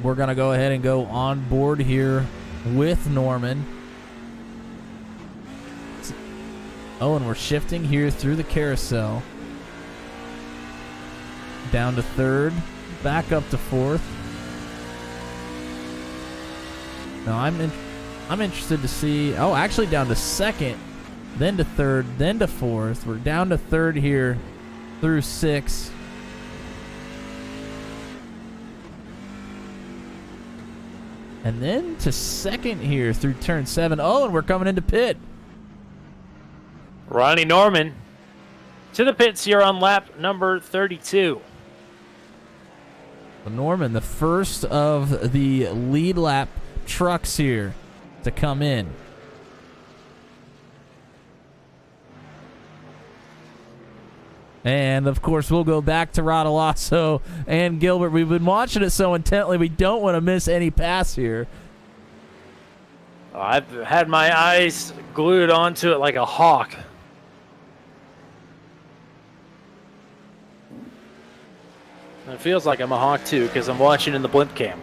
We're going to go ahead and go on board here with Norman. Oh, and we're shifting here through the carousel. Down to third, back up to fourth. Now I'm interested to see, oh, actually down to second, then to third, then to fourth. We're down to third here through six. And then to second here through turn 7. Oh, and we're coming into pit. Ronnie Norman to the pits here on lap number 32. Norman, the first of the lead lap trucks here to come in. And, of course, we'll go back to Rodolfo and Gilbert. We've been watching it so intently, we don't want to miss any pass here. I've had my eyes glued onto it like a hawk. And it feels like I'm a hawk, too, because I'm watching in the blimp cam.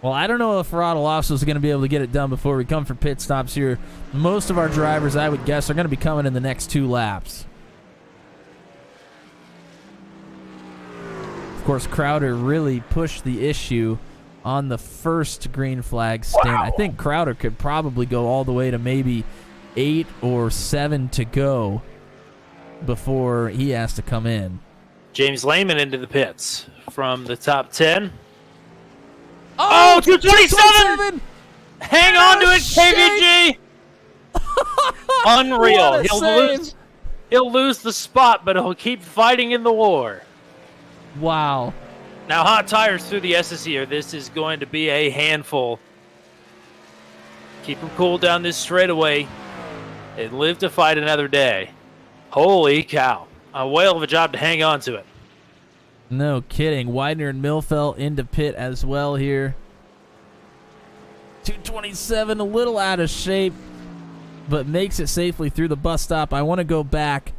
Well, I don't know if Rodolfo is going to be able to get it done before we come for pit stops here. Most of our drivers, I would guess, are going to be coming in the next 2 laps. Of course, Crowder really pushed the issue on the first green flag stint. I think Crowder could probably go all the way to maybe 8 or 7 to go before he has to come in. James Lehman into the pits from the top 10. Oh, 227! Hang on to it, KVG! Unreal. He'll lose the spot, but he'll keep fighting in the war. Wow. Now, hot tires through the S's here. This is going to be a handful. Keep him cool down this straightaway and live to fight another day. Holy cow. A whale of a job to hang on to it. No kidding. Widener and Milfeld into pit as well here. 227, a little out of shape, but makes it safely through the bus stop. I want to go back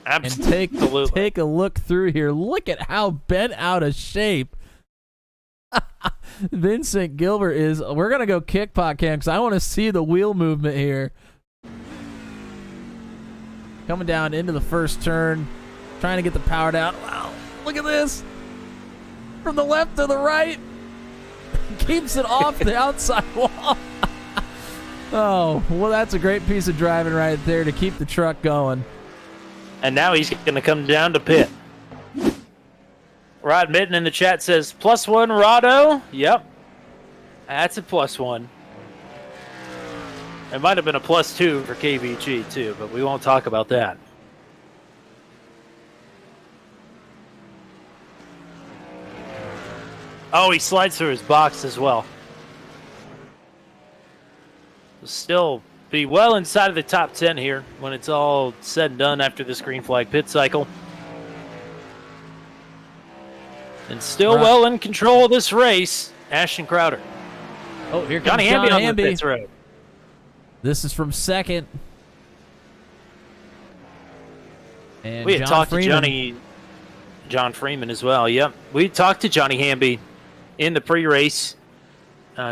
and take a look through here. Look at how bent out of shape Vincent Gilbert is. We're going to go kick pot cam because I want to see the wheel movement here. Coming down into the first turn. Trying to get the power down. Wow, look at this. From the left to the right. Keeps it off the outside wall. Oh, well, that's a great piece of driving right there to keep the truck going. And now he's going to come down to pit. Rod Mitten in the chat says, +1 Rado. Yep. That's a +1. It might have been a +2 for KVG, too, but we won't talk about that. Oh, he slides through his box as well. He'll still be well inside of the top 10 here when it's all said and done after this green flag pit cycle. And still well in control of this race, Ashton Crowder. Oh, here comes Johnny Hamby on the pits road. This is from second. And we had John talked Freeman. to John Freeman as well. Yep. We talked to Johnny Hamby in the pre-race.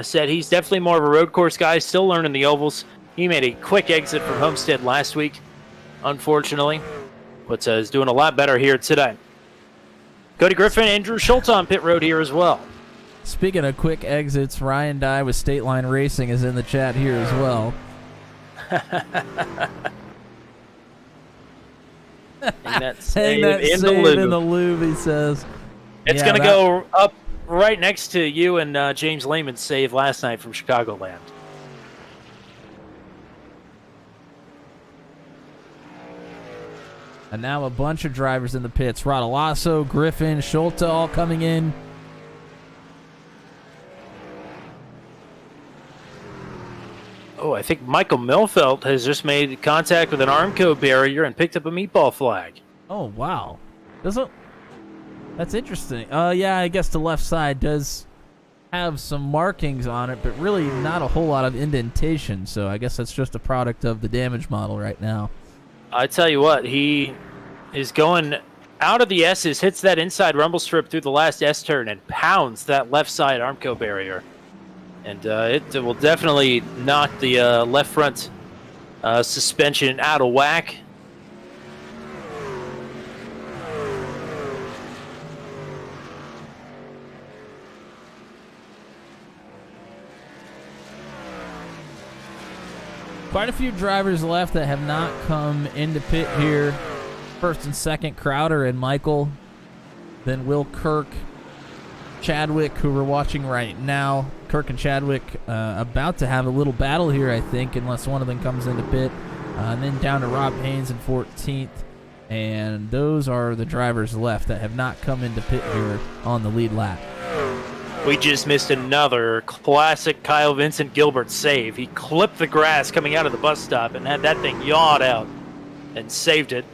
Said he's definitely more of a road course guy, still learning the ovals. He made a quick exit from Homestead last week, unfortunately, but is doing a lot better here today. Cody Griffin, Andrew Schultz on pit road here as well. Speaking of quick exits, Ryan Dye with State Line Racing is in the chat here as well. Hang that Hang that in save the in the lube, he says. It's going to go up right next to you and James Lehman's save last night from Chicagoland. And now a bunch of drivers in the pits. Rodolasso, Griffin, Schulte all coming in. Oh, I think Michael Milfelt has just made contact with an Armco barrier and picked up a meatball flag. Oh, wow. That's interesting. Yeah, I guess the left side does have some markings on it, but really not a whole lot of indentation, so I guess that's just a product of the damage model right now. I tell you what, he is going out of the S's, hits that inside rumble strip through the last S turn, and pounds that left side Armco barrier. And it will definitely knock the left front suspension out of whack. Quite a few drivers left that have not come into pit here. First and second, Crowder and Michael. Then Will Kirk, Chadwick, who we're watching right now. Kirk and Chadwick about to have a little battle here, I think, unless one of them comes into pit. And then down to Rob Haynes in 14th. And those are the drivers left that have not come into pit here on the lead lap. We just missed another classic Kyle Vincent Gilbert save. He clipped the grass coming out of the bus stop and had that thing yawed out and saved it,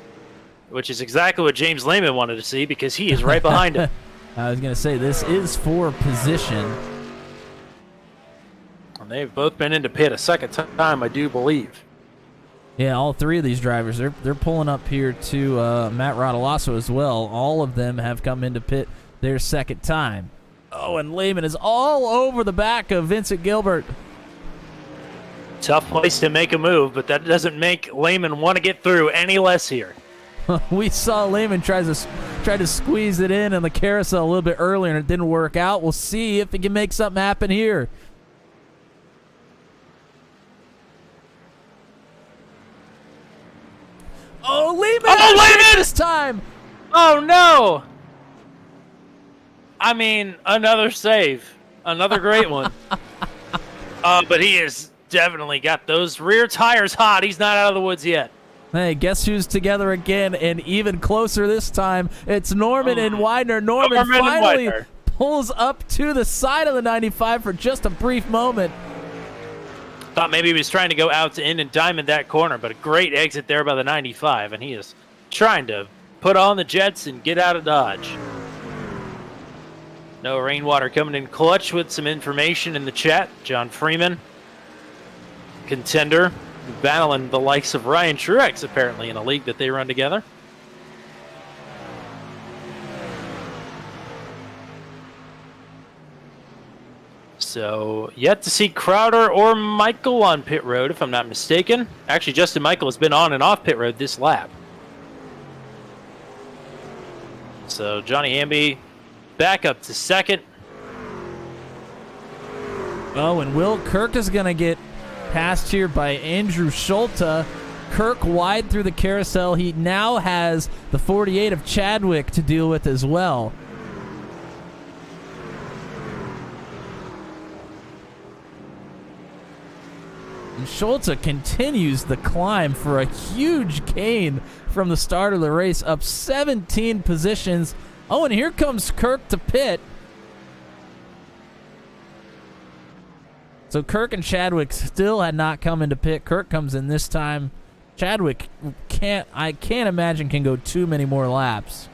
which is exactly what James Lehman wanted to see because he is right behind him. I was going to say, this is for position. And they've both been into pit a second time, I do believe. Yeah, all three of these drivers, they're pulling up here to Matt Rodolasso as well. All of them have come into pit their second time. Oh, and Lehman is all over the back of Vincent Gilbert. Tough place to make a move, but that doesn't make Lehman want to get through any less here. We saw Lehman try to squeeze it in the carousel a little bit earlier, and it didn't work out. We'll see if he can make something happen here. Oh, Lehman this time! Oh, no! I mean, another save. Another great one. But he has definitely got those rear tires hot. He's not out of the woods yet. Hey, guess who's together again and even closer this time? It's Norman and Widener. Norman finally pulls up to the side of the 95 for just a brief moment. Thought maybe he was trying to go out to in and diamond that corner, but a great exit there by the 95, and he is trying to put on the jets and get out of Dodge. No Rainwater coming in clutch with some information in the chat. John Freeman, contender, battling the likes of Ryan Truex apparently in a league that they run together. So, yet to see Crowder or Michael on pit road, if I'm not mistaken. Actually, Justin Michael has been on and off pit road this lap. So, Johnny Hamby back up to second. Oh, and Will Kirk is going to get passed here by Andrew Schulte. Kirk wide through the carousel. He now has the 48 of Chadwick to deal with as well. And Schulte continues the climb for a huge gain from the start of the race, up 17 positions. Oh, and here comes Kirk to pit. So Kirk and Chadwick still had not come into pit. Kirk comes in this time. Chadwick I can't imagine can go too many more laps.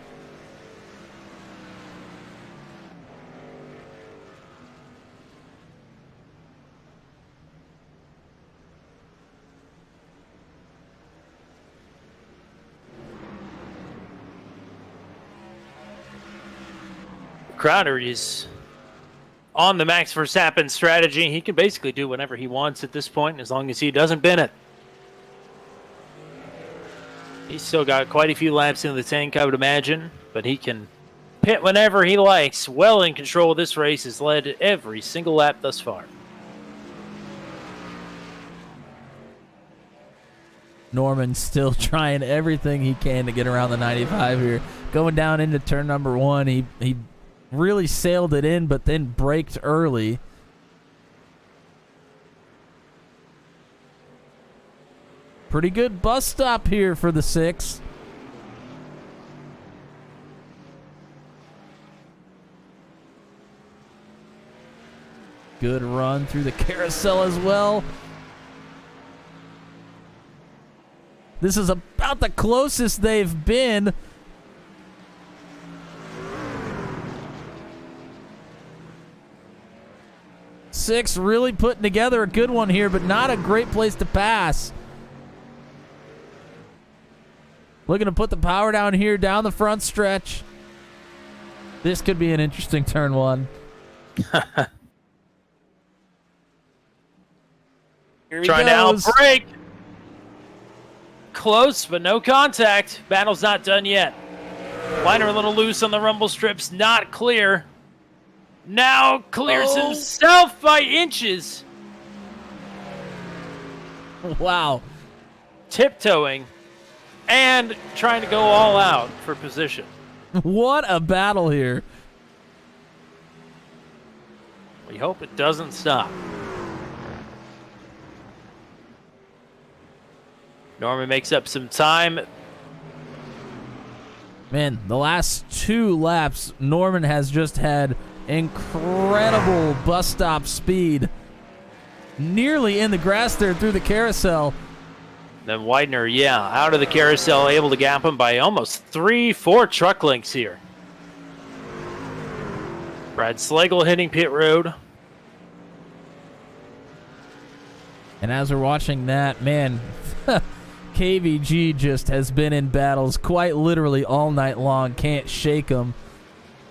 Crowder is on the Max Verstappen strategy. He can basically do whatever he wants at this point as long as he doesn't bin it. He's still got quite a few laps in the tank, I would imagine, but he can pit whenever he likes. Well in control of this race, has led every single lap thus far. Norman still trying everything he can to get around the 95 here. Going down into turn number 1, he really sailed it in, but then braked early. Pretty good bus stop here for the 6. Good run through the carousel as well. This is about the closest they've been. Six really putting together a good one here, but not a great place to pass. Looking to put the power down here, down the front stretch. This could be an interesting turn 1. Here he Trying goes. to outbrake. Close, but no contact. Battle's not done yet. Liner a little loose on the rumble strips, not clear. Now clears himself by inches. Wow. Tiptoeing and trying to go all out for position. What a battle here. We hope it doesn't stop. Norman makes up some time. Man, the last 2 laps, Norman has just had incredible bus stop speed. Nearly in the grass there through the carousel. Then Widener, out of the carousel, able to gap him by almost 3-4 truck lengths here. Brad Slagle hitting pit road. And as we're watching that, man, KVG just has been in battles quite literally all night long. Can't shake him.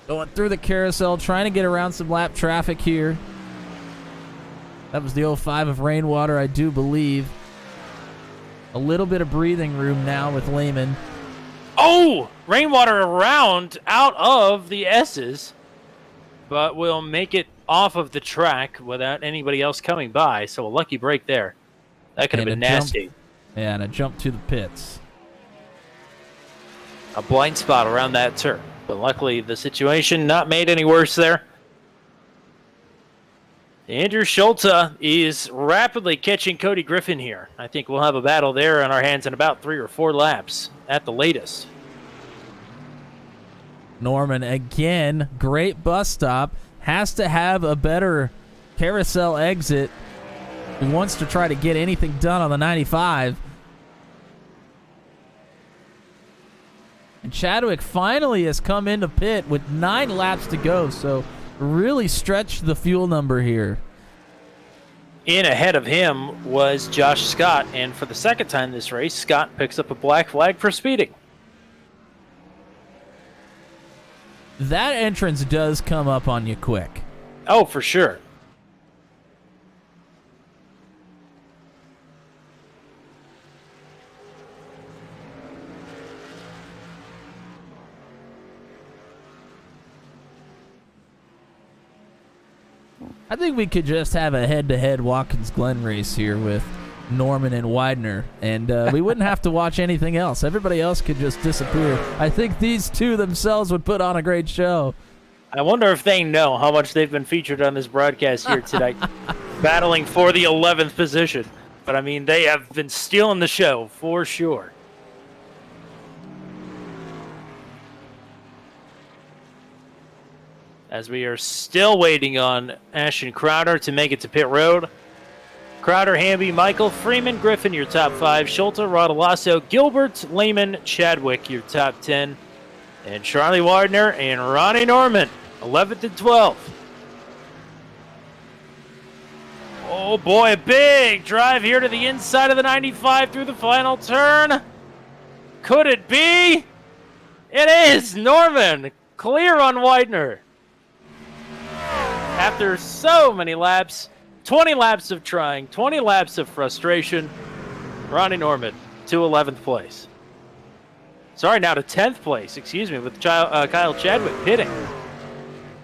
Going through the carousel, trying to get around some lap traffic here. That was the 05 of Rainwater, I do believe. A little bit of breathing room now with Lehman. Oh! Rainwater around out of the S's, but will make it off of the track without anybody else coming by. So a lucky break there. That could have been nasty. Yeah, and a jump to the pits. A blind spot around that turn. But luckily, the situation not made any worse there. Andrew Schulte is rapidly catching Cody Griffin here. I think we'll have a battle there on our hands in about 3 or 4 laps at the latest. Norman, again, great bus stop. Has to have a better carousel exit. He wants to try to get anything done on the 95. And Chadwick finally has come into pit with 9 laps to go, so really stretched the fuel number here. In ahead of him was Josh Scott, and for the second time this race, Scott picks up a black flag for speeding. That entrance does come up on you quick. Oh, for sure. I think we could just have a head-to-head Watkins-Glen race here with Norman and Widener, and we wouldn't have to watch anything else. Everybody else could just disappear. I think these two themselves would put on a great show. I wonder if they know how much they've been featured on this broadcast here tonight, battling for the 11th position. But, I mean, they have been stealing the show for sure. As we are still waiting on Ashton Crowder to make it to pit road. Crowder, Hamby, Michael, Freeman, Griffin, your top 5. Schulte, Rodolasso, Gilbert, Lehman, Chadwick, your top 10. And Charlie Widener and Ronnie Norman, 11th and 12th. Oh boy, a big drive here to the inside of the 95 through the final turn. Could it be? It is Norman, clear on Widener. after so many laps, 20 laps of trying, 20 laps of frustration, Ronnie Norman to 11th place. Sorry, now to 10th place, excuse me, with Kyle Chadwick pitting.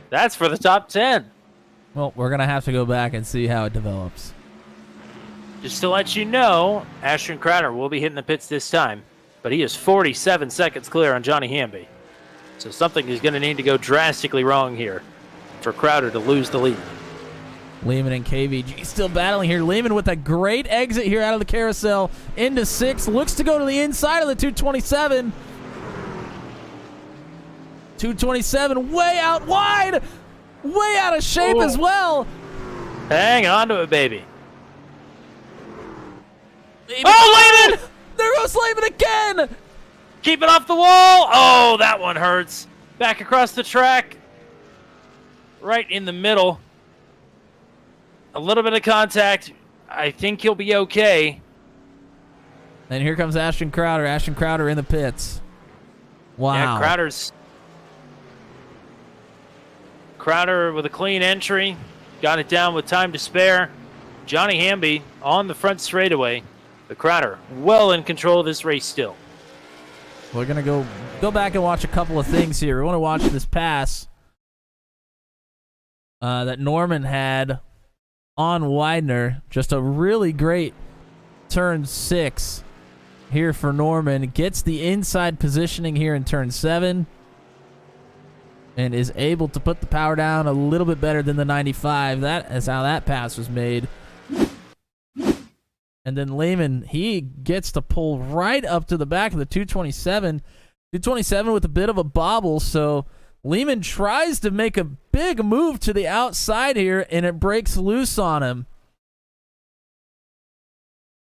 That's for the top 10. Well, we're going to have to go back and see how it develops. Just to let you know, Ashton Crowder will be hitting the pits this time, but he is 47 seconds clear on Johnny Hamby. So something is going to need to go drastically wrong here for Crowder to lose the lead. Lehman and KVG still battling here. Lehman with a great exit here out of the carousel into 6th. Looks to go to the inside of the 227. 227 way out wide. Way out of shape as well. Hang on to it, baby. Lehman. Oh, Lehman! There goes Lehman again. Keep it off the wall. Oh, that one hurts. Back across the track. Right in the middle. A little bit of contact. I think he'll be okay. And here comes Ashton Crowder. Ashton Crowder in the pits. Wow. Yeah, Crowder with a clean entry. Got it down with time to spare. Johnny Hamby on the front straightaway. But Crowder well in control of this race still. We're going to go back and watch a couple of things here. We want to watch this pass that Norman had on Widener. Just a really great turn 6 here for Norman. Gets the inside positioning here in turn 7 and is able to put the power down a little bit better than the 95. That is how that pass was made. And then Lehman, he gets to pull right up to the back of the 227. 227 with a bit of a bobble, so Lehman tries to make a big move to the outside here, and it breaks loose on him.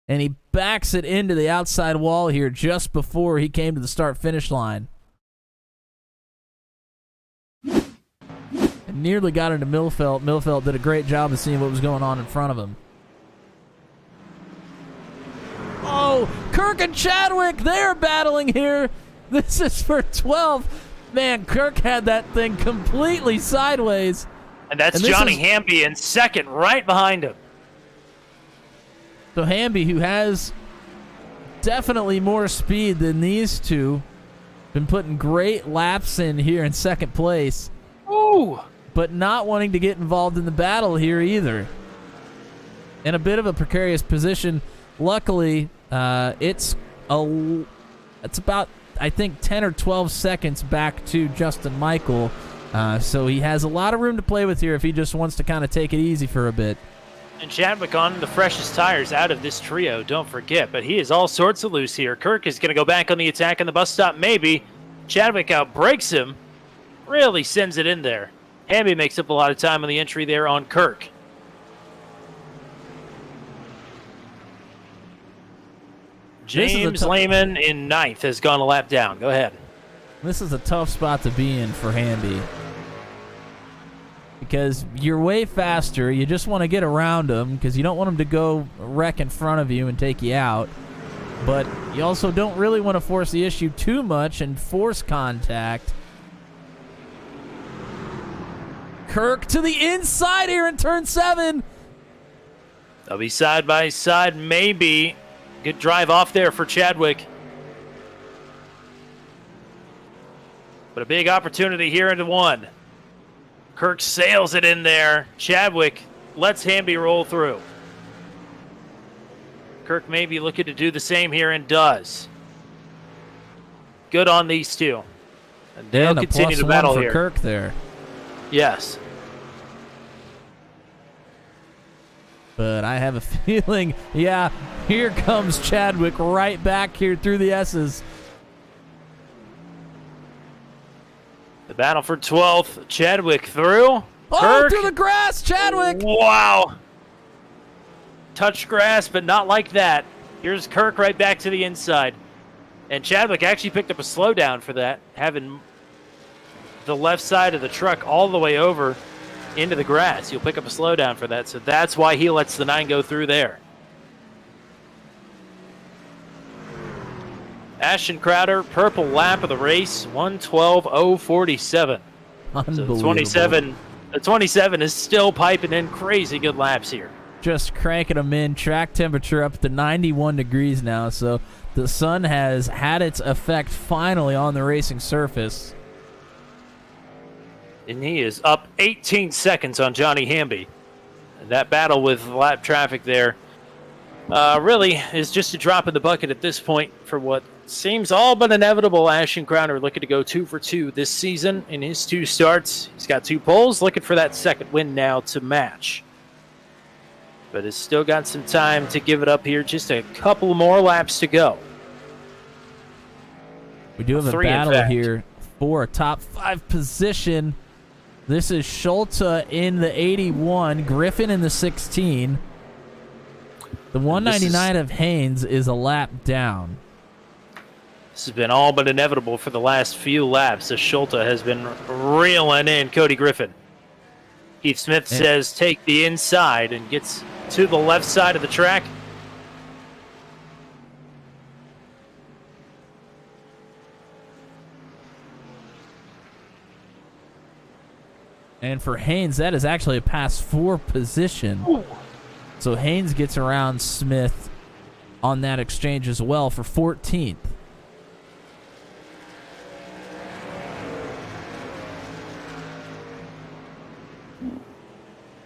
And he backs it into the outside wall here just before he came to the start-finish line. And nearly got into Millfelt. Millfelt did a great job of seeing what was going on in front of him. Oh, Kirk and Chadwick, they're battling here. This is for 12th. Man, Kirk had that thing completely sideways. And that's Johnny Hamby in second, right behind him. So Hamby, who has definitely more speed than these two, been putting great laps in here in second place. Ooh. But not wanting to get involved in the battle here either. In a bit of a precarious position. Luckily, it's about, I think, 10 or 12 seconds back to Justin Michael. So he has a lot of room to play with here if he just wants to kind of take it easy for a bit. And Chadwick on the freshest tires out of this trio, don't forget. But he is all sorts of loose here. Kirk is going to go back on the attack on the bus stop, maybe. Chadwick outbreaks him. Really sends it in there. Hamby makes up a lot of time on the entry there on Kirk. James Lehman in 9th has gone a lap down. Go ahead. This is a tough spot to be in for Hamby. Because you're way faster. You just want to get around him because you don't want him to go wreck in front of you and take you out. But you also don't really want to force the issue too much and force contact. Kirk to the inside here in turn 7. They'll be side by side, maybe. Good drive off there for Chadwick. But a big opportunity here into 1. Kirk sails it in there. Chadwick lets Hamby roll through. Kirk may be looking to do the same here and does. Good on these two. And they'll continue to battle here. Kirk there. Yes. But I have a feeling, yeah, here comes Chadwick right back here through the S's. The battle for 12th. Chadwick through. Oh, Kirk. through the grass, Chadwick. Wow. Touched grass, but not like that. Here's Kirk right back to the inside. And Chadwick actually picked up a slowdown for that, having the left side of the truck all the way over into the grass. He'll pick up a slowdown for that, so that's why he lets the 9 go through there. Ashton Crowder, purple lap of the race, 1:12.047. Unbelievable. So 27 The 27 is still piping in crazy good laps here. Just cranking them in. Track temperature up to 91 degrees now, so the sun has had its effect finally on the racing surface. And he is up 18 seconds on Johnny Hamby. That battle with lap traffic there really is just a drop in the bucket at this point for what seems all but inevitable. Ashton Crowder looking to go 2 for 2 this season in his 2 starts. He's got 2 poles, looking for that second win now to match. But has still got some time to give it up here. Just a couple more laps to go. We do have a battle here for a top 5 position. This is Schulte in the 81, Griffin in the 16. The 199 of Haynes is a lap down. This has been all but inevitable for the last few laps as Schulte has been reeling in Cody Griffin. Keith Smith says take the inside and gets to the left side of the track. And for Haynes, that is actually a pass 4 position. Ooh. So Haynes gets around Smith on that exchange as well for 14th.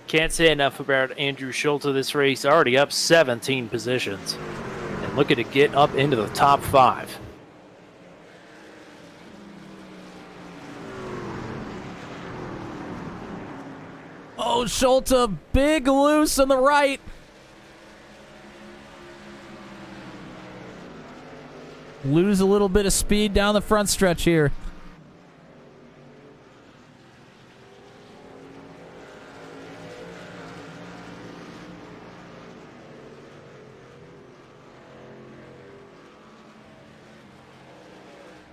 Can't say enough about Andrew Schulte this race. Already up 17 positions. And looking to get up into the top 5. Oh, Schulte, big loose on the right. Lose a little bit of speed down the front stretch here.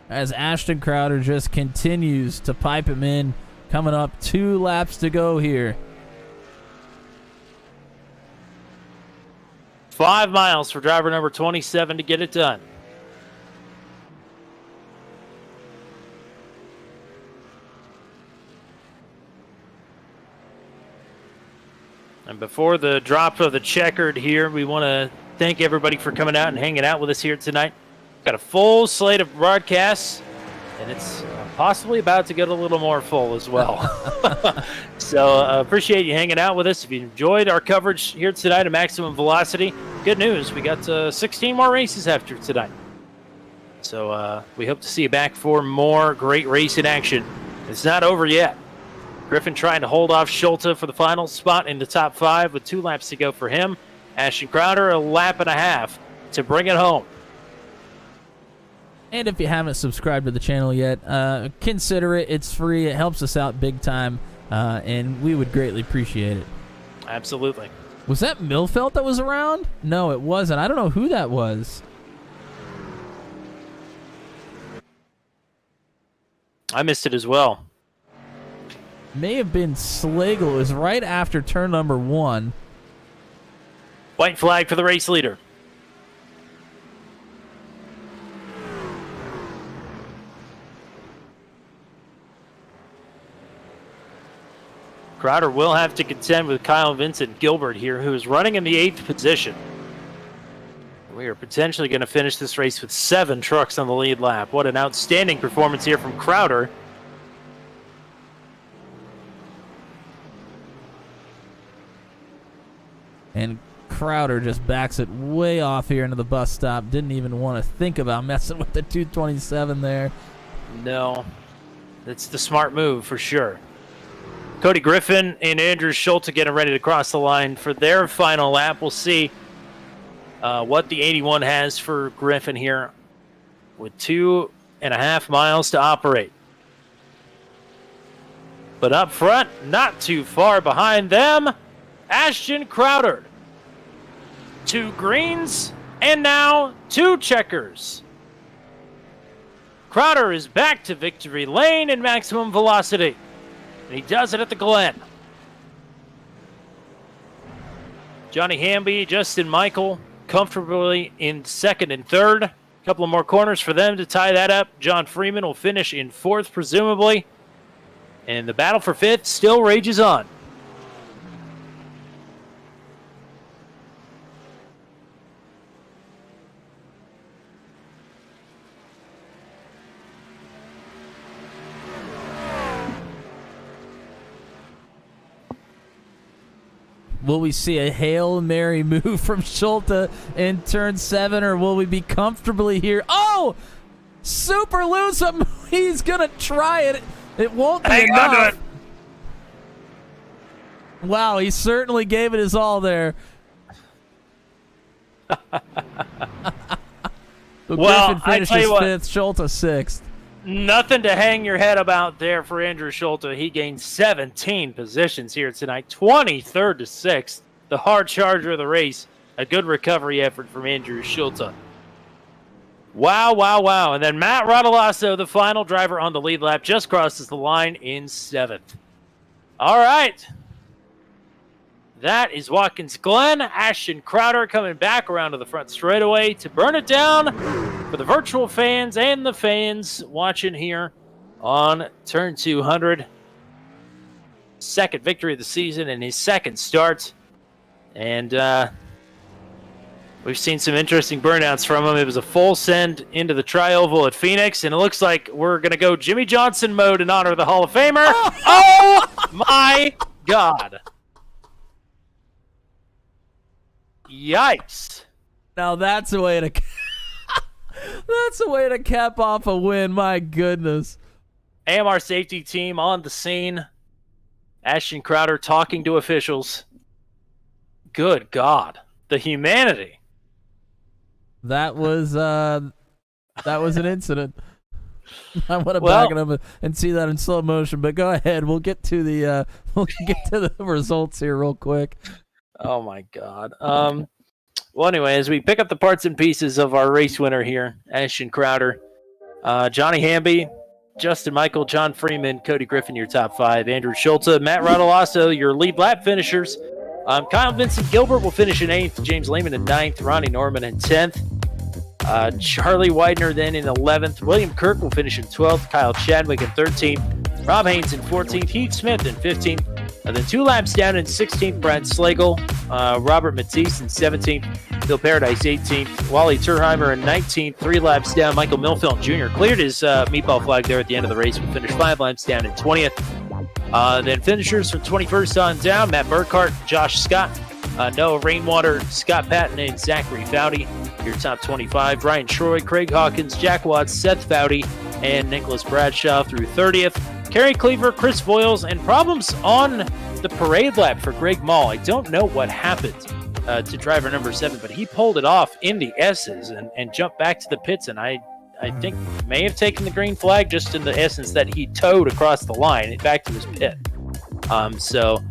As Ashton Crowder just continues to pipe him in. Coming up 2 laps to go here. 5 miles for driver number 27 to get it done. And before the drop of the checkered here, we want to thank everybody for coming out and hanging out with us here tonight. Got a full slate of broadcasts, and it's possibly about to get a little more full as well. So appreciate you hanging out with us. If you enjoyed our coverage here tonight at Maximum Velocity, good news. We got 16 more races after tonight. So we hope to see you back for more great racing action. It's not over yet. Griffin trying to hold off Schulte for the final spot in the top 5 with 2 laps to go for him. Ashton Crowder, a lap and a half to bring it home. And if you haven't subscribed to the channel yet, consider it. It's free. It helps us out big time, and we would greatly appreciate it. Absolutely. Was that Milfelt that was around? No, it wasn't. I don't know who that was. I missed it as well. May have been Slagle. It was right after turn number 1. White flag for the race leader. Crowder will have to contend with Kyle Vincent Gilbert here, who is running in the 8th position. We are potentially going to finish this race with 7 trucks on the lead lap. What an outstanding performance here from Crowder. And Crowder just backs it way off here into the bus stop. Didn't even want to think about messing with the 227 there. No, that's the smart move for sure. Cody Griffin and Andrew Schulte getting ready to cross the line for their final lap. We'll see what the 81 has for Griffin here with 2.5 miles to operate. But up front, not too far behind them, Ashton Crowder. 2 greens and now 2 checkers. Crowder is back to victory lane in Maximum Velocity. And he does it at the Glen. Johnny Hamby, Justin Michael, comfortably in 2nd and 3rd. A couple of more corners for them to tie that up. John Freeman will finish in 4th, presumably. And the battle for fifth still rages on. Will we see a Hail Mary move from Schulte in turn 7, or will we be comfortably here? Oh! Super loser move. He's going to try it. It won't be Hang on to enough. it. Wow, he certainly gave it his all there. Well, Griffin I tell you finishes what. 5th, Schulte 6th. Nothing to hang your head about there for Andrew Schulte. He gained 17 positions here tonight, 23rd to 6th. The hard charger of the race. A good recovery effort from Andrew Schulte. Wow, wow, wow. And then Matt Rodolasso, the final driver on the lead lap, just crosses the line in 7th. All right. That is Watkins Glen. Ashton Crowder coming back around to the front straightaway to burn it down for the virtual fans and the fans watching here on turn 200. Second victory of the season and his second start. And we've seen some interesting burnouts from him. It was a full send into the tri-oval at Phoenix, and it looks like we're going to go Jimmy Johnson mode in honor of the Hall of Famer. Oh my God. Yikes. Now that's a way to that's a way to cap off a win. My goodness. AMR safety team on the scene. Ashton Crowder talking to officials. Good God. The humanity. That was an incident. I want to back it up and see that in slow motion, but go ahead. We'll get to the results here real quick. Oh my God. Well, anyway, as we pick up the parts and pieces of our race winner here, Ashton Crowder, Johnny Hamby, Justin Michael, John Freeman, Cody Griffin, your top 5, Andrew Schulte, Matt Rodolasso, your lead lap finishers. Kyle Vincent Gilbert will finish in 8th, James Lehman in 9th, Ronnie Norman in 10th, Charlie Widener then in 11th, William Kirk will finish in 12th, Kyle Chadwick in 13th, Rob Haynes in 14th, Heath Smith in 15th, and then 2 laps down in 16th, Brad Slagle, Robert Matisse in 17th, Bill Paradise 18th, Wally Turheimer in 19th, 3 laps down, Michael Milfeld Jr. cleared his meatball flag there at the end of the race, will finish 5 laps down in 20th. Then finishers from 21st on down, Matt Burkhart, Josh Scott, Noah Rainwater, Scott Patton, and Zachary Foudy, your top 25. Brian Troy, Craig Hawkins, Jack Watts, Seth Foudy, and Nicholas Bradshaw through 30th. Kerry Cleaver, Chris Voiles, and problems on the parade lap for Greg Mall. I don't know what happened to driver number 7, but he pulled it off in the S's and jumped back to the pits, and I think may have taken the green flag just in the essence that he towed across the line back to his pit. So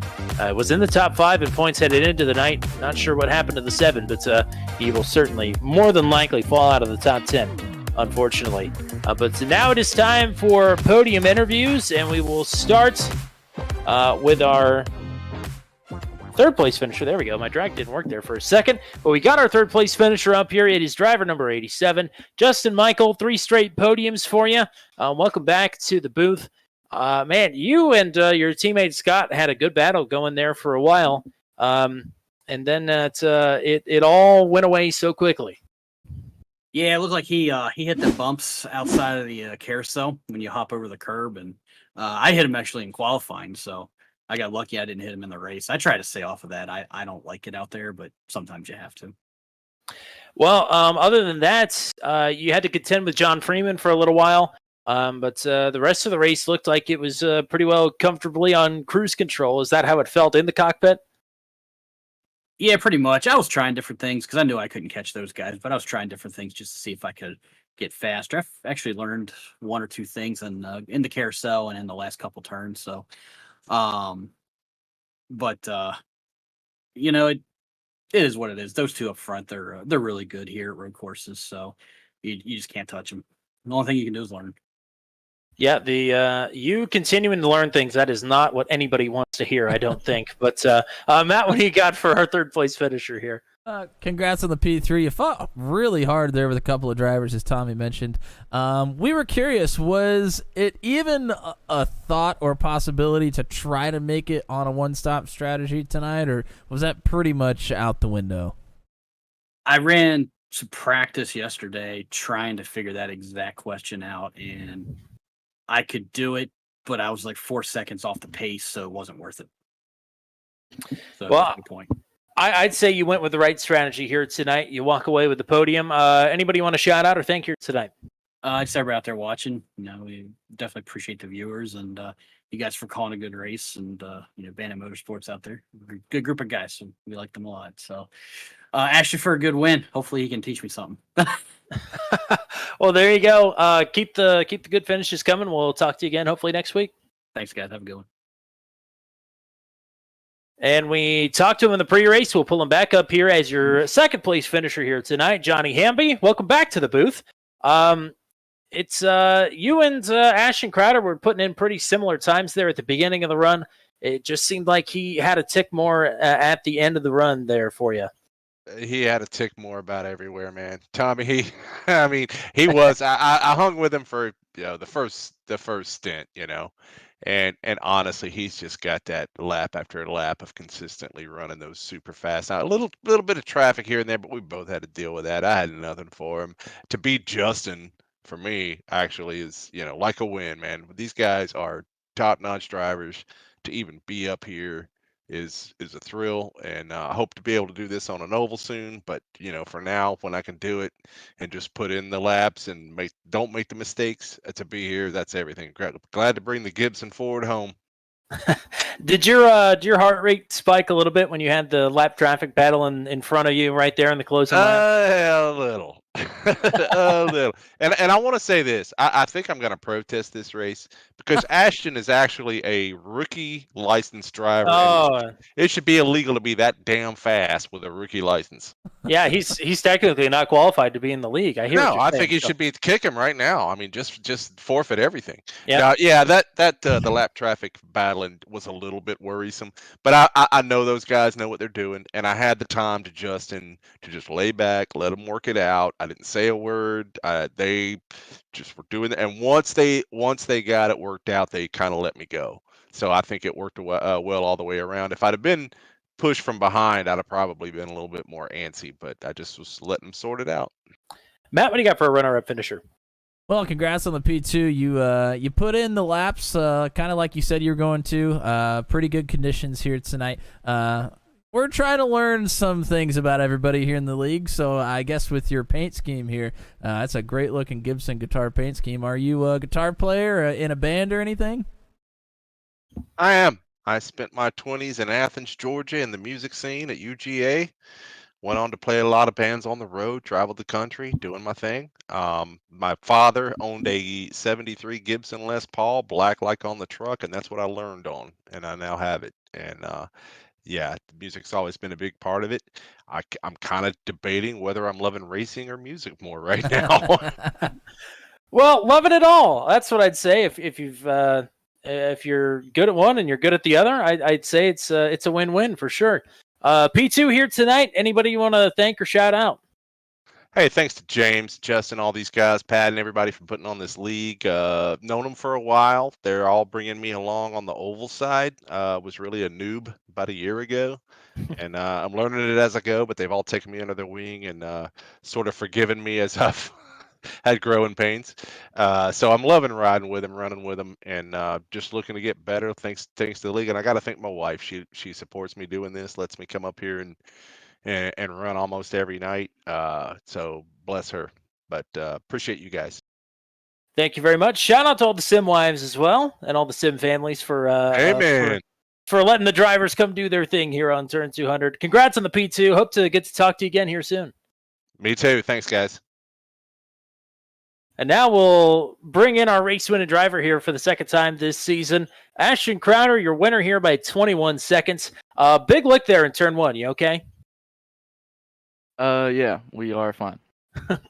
was in the top 5 in points headed into the night. Not sure what happened to the 7, but he will certainly more than likely fall out of the top 10, unfortunately. But now it is time for podium interviews, and we will start with our third place finisher. There we go. My drag didn't work there for a second, but we got our third place finisher up here. It is driver number 87, Justin Michael. 3 straight podiums for you. Welcome back to the booth. Man, you and your teammate Scott had a good battle going there for a while, and then it all went away so quickly. Yeah, it looked like he hit the bumps outside of the carousel when you hop over the curb, and I hit him actually in qualifying, so I got lucky I didn't hit him in the race. I try to stay off of that. I don't like it out there, but sometimes you have to. Well, other than that, you had to contend with John Freeman for a little while, but the rest of the race looked like it was pretty well comfortably on cruise control. Is that how it felt in the cockpit? Yeah, pretty much. I was trying different things because I knew I couldn't catch those guys, but I was trying different things just to see if I could get faster. I've actually learned 1 or 2 things in the carousel and in the last couple turns. So, you know, it is what it is. Those 2 up front, they're really good here at road courses. So you just can't touch them. The only thing you can do is learn. Yeah, you continuing to learn things, that is not what anybody wants to hear, I don't think. But Matt, what do you got for our third place finisher here? Congrats on the P3. You fought really hard there with a couple of drivers, as Tommy mentioned. We were curious, was it even a thought or possibility to try to make it on a one-stop strategy tonight, or was that pretty much out the window? I ran some practice yesterday trying to figure that exact question out, and I could do it, but I was like 4 seconds off the pace, so it wasn't worth it. So Well, that's the point. I'd say you went with the right strategy here tonight. You walk away with the podium. Anybody you want to shout out or thank you tonight? I'd say we're out there watching. We definitely appreciate the viewers and you guys for calling a good race, and Bandit Motorsports out there. Good group of guys, so we like them a lot. So Ashley for a good win. Hopefully he can teach me something. Well, there you go. Keep the good finishes coming. We'll talk to you again hopefully next week. Thanks, guys. Have a good one. And we talked to him in the pre-race. We'll pull him back up here as your second place finisher here tonight, Johnny Hamby. Welcome back to the booth. It's you and Ashton Crowder were putting in pretty similar times there at the beginning of the run. It just seemed like he had a tick more at the end of the run there for you. He had a tick more about everywhere, man. Tommy, he was. I hung with him for the first stint, and honestly, he's just got that lap after lap of consistently running those super fast. Now, a little bit of traffic here and there, but we both had to deal with that. I had nothing for him. To beat Justin for me actually is like a win, man. These guys are top-notch drivers. To even be up here is a thrill, and I hope to be able to do this on an oval soon. But for now, when I can do it and just put in the laps and don't make the mistakes to be here, that's everything. Glad to bring the Gibson Ford home. Did your heart rate spike a little bit when you had the lap traffic battle in front of you right there in the closing lap? A little. A little. And I want to say this. I think I'm going to protest this race because Ashton is actually a rookie licensed driver. Oh, it should be illegal to be that damn fast with a rookie license. Yeah, he's technically not qualified to be in the league. I hear. No, I think he should be kick him right now. I mean, just forfeit everything. Yeah, That the lap traffic battling was a little bit worrisome, but I know those guys know what they're doing, and I had the time to just lay back, let them work it out. I didn't say a word. They just were doing it, and once they got it worked out, they kind of let me go. So I think it worked well all the way around. If I'd have been pushed from behind, I'd have probably been a little bit more antsy, but I just was letting them sort it out. Matt, what do you got for a runner-up finisher? Well, congrats on the P2. You put in the laps kind of like you said you were going to. Pretty good conditions here tonight. We're trying to learn some things about everybody here in the league, so I guess with your paint scheme here, that's a great-looking Gibson guitar paint scheme. Are you a guitar player in a band or anything? I am. I spent my 20s in Athens, Georgia, in the music scene at UGA. Went on to play a lot of bands on the road, traveled the country, doing my thing. My father owned a 73 Gibson Les Paul, black like on the truck, and that's what I learned on, and I now have it. And music's always been a big part of it. I'm kind of debating whether I'm loving racing or music more right now. Well, loving it all. That's what I'd say. If you're good at one and you're good at the other, I'd say it's a win-win for sure. P2 here tonight. Anybody you want to thank or shout out? Hey, thanks to James, Justin, all these guys, Pat, and everybody for putting on this league. Known them for a while. They're all bringing me along on the oval side. Was really a noob about a year ago, and I'm learning it as I go. But they've all taken me under their wing and sort of forgiven me as I've had growing pains. So I'm loving riding with them, running with them, and just looking to get better. Thanks to the league, and I got to thank my wife. She supports me doing this, lets me come up here and run almost every night. So bless her. But appreciate you guys. Thank you very much. Shout out to all the sim wives as well, and all the sim families for Amen. For letting the drivers come do their thing here on Turn 200. Congrats on the P2. Hope to get to talk to you again here soon. Me too. Thanks, guys. And now we'll bring in our race-winning driver here for the second time this season. Ashton Crowder, your winner here by 21 seconds. Big lick there in Turn 1. You okay? Yeah, we are fine.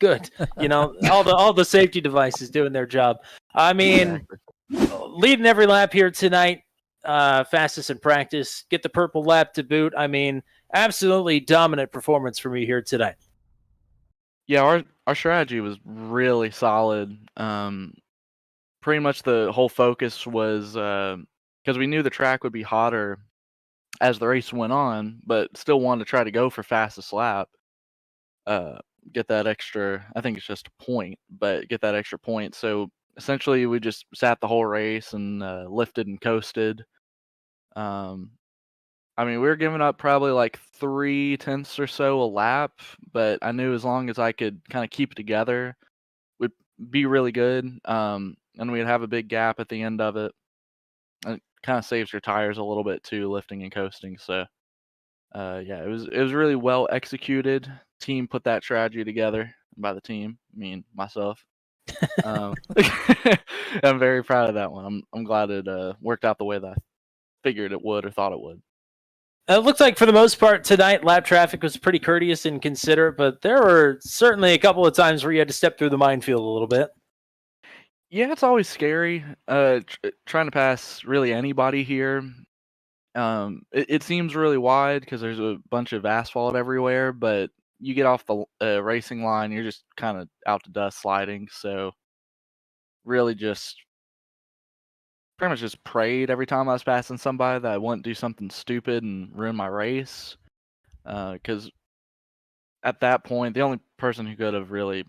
Good. All the safety devices doing their job. I mean, leading every lap here tonight. fastest in practice, get the purple lap to boot. I mean, absolutely dominant performance from you here today. Yeah, our strategy was really solid. Pretty much the whole focus was because we knew the track would be hotter as the race went on, but still wanted to try to go for fastest lap. Get that extra. I think it's just a point, but get that extra point. So essentially, we just sat the whole race and lifted and coasted. I mean, we were giving up probably like 3/10 or so a lap, but I knew as long as I could kind of keep it together, we'd be really good. And we'd have a big gap at the end of it. And it kind of saves your tires a little bit too, lifting and coasting. So, yeah, it was really well executed. Team put that strategy together. By the team, I mean myself. I'm very proud of that one. I'm glad it worked out the way that I figured it would or thought it would. It looked like for the most part tonight, lap traffic was pretty courteous and considerate, but there were certainly a couple of times where you had to step through the minefield a little bit. Yeah, it's always scary trying to pass really anybody here. It seems really wide because there's a bunch of asphalt everywhere, but you get off the racing line, you're just kind of out to dust sliding. So really just pretty much just prayed every time I was passing somebody that I wouldn't do something stupid and ruin my race. Because at that point, the only person who could have really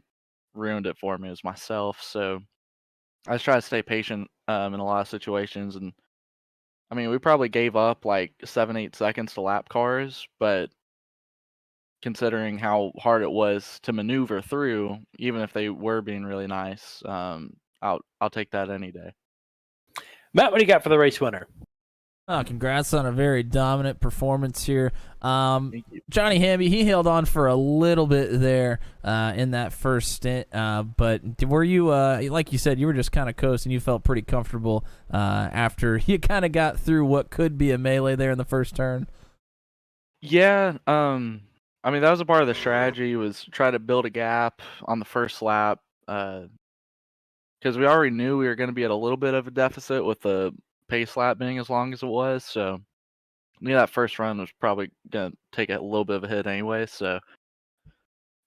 ruined it for me was myself. So I just try to stay patient in a lot of situations. And I mean, we probably gave up like 7-8 seconds to lap cars, but considering how hard it was to maneuver through, even if they were being really nice, I'll take that any day. Matt, what do you got for the race winner? Oh, congrats on a very dominant performance here. Thank you. Johnny Hamby, he held on for a little bit there in that first stint, but were you, like you said, you were just kind of coasting. You felt pretty comfortable after you kind of got through what could be a melee there in the first turn? Yeah, I mean, that was a part of the strategy, was try to build a gap on the first lap, because we already knew we were going to be at a little bit of a deficit with the pace lap being as long as it was. So I knew that first run was probably going to take a little bit of a hit anyway. So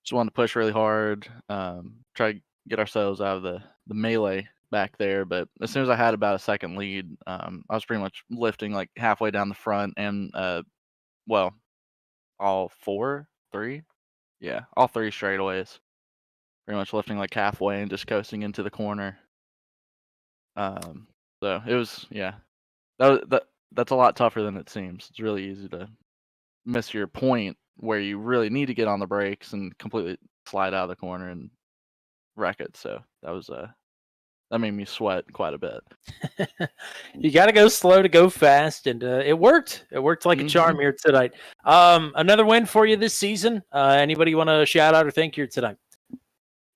just wanted to push really hard, try to get ourselves out of the melee back there. But as soon as I had about a second lead, I was pretty much lifting like halfway down the front and, well, all three straightaways. Pretty much lifting like halfway and just coasting into the corner. So it was, yeah, that's a lot tougher than it seems. It's really easy to miss your point where you really need to get on the brakes and completely slide out of the corner and wreck it. So that was that made me sweat quite a bit. You got to go slow to go fast, and it worked. It worked like a charm here tonight. Another win for you this season. Anybody want to shout out or thank you tonight?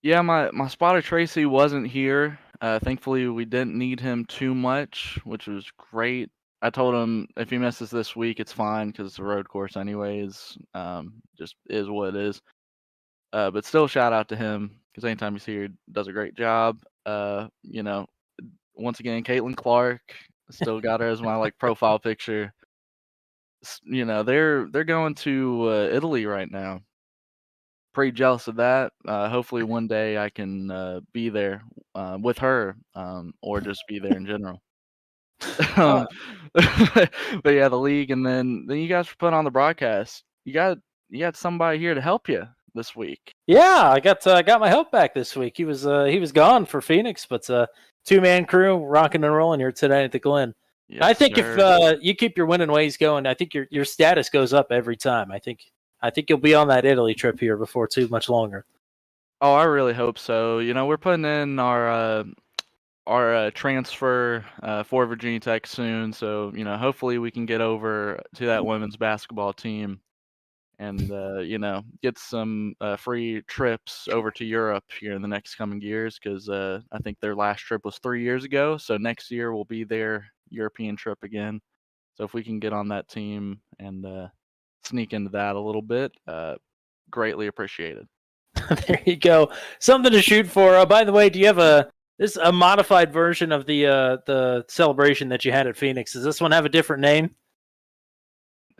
Yeah, my spotter Tracy wasn't here. Thankfully, we didn't need him too much, which was great. I told him if he misses this week, it's fine because it's a road course anyways. Just is what it is. But still, shout out to him because anytime he's here, he does a great job. You know, once again, Caitlin Clark, still got her as my like profile picture. You know, they're going to Italy right now. Pretty jealous of that. Hopefully one day I can be there with her, or just be there in general. But yeah, the league, and then you guys were putting on the broadcast. You got somebody here to help you this week. Yeah, I got my help back this week. He was gone for Phoenix, but 2-man crew rocking and rolling here today at the Glen. Yes, I think sir. if you keep your winning ways going, I think your status goes up every time. I think you'll be on that Italy trip here before too much longer. Oh, I really hope so. You know, we're putting in our transfer for Virginia Tech soon, so you know, hopefully we can get over to that women's basketball team and you know, get some free trips over to Europe here in the next coming years, because I think their last trip was 3 years ago, so next year will be their European trip again. So if we can get on that team and sneak into that a little bit, greatly appreciated. There you go. Something to shoot for. By the way, do you have a This is a modified version of the celebration that you had at Phoenix. Does this one have a different name?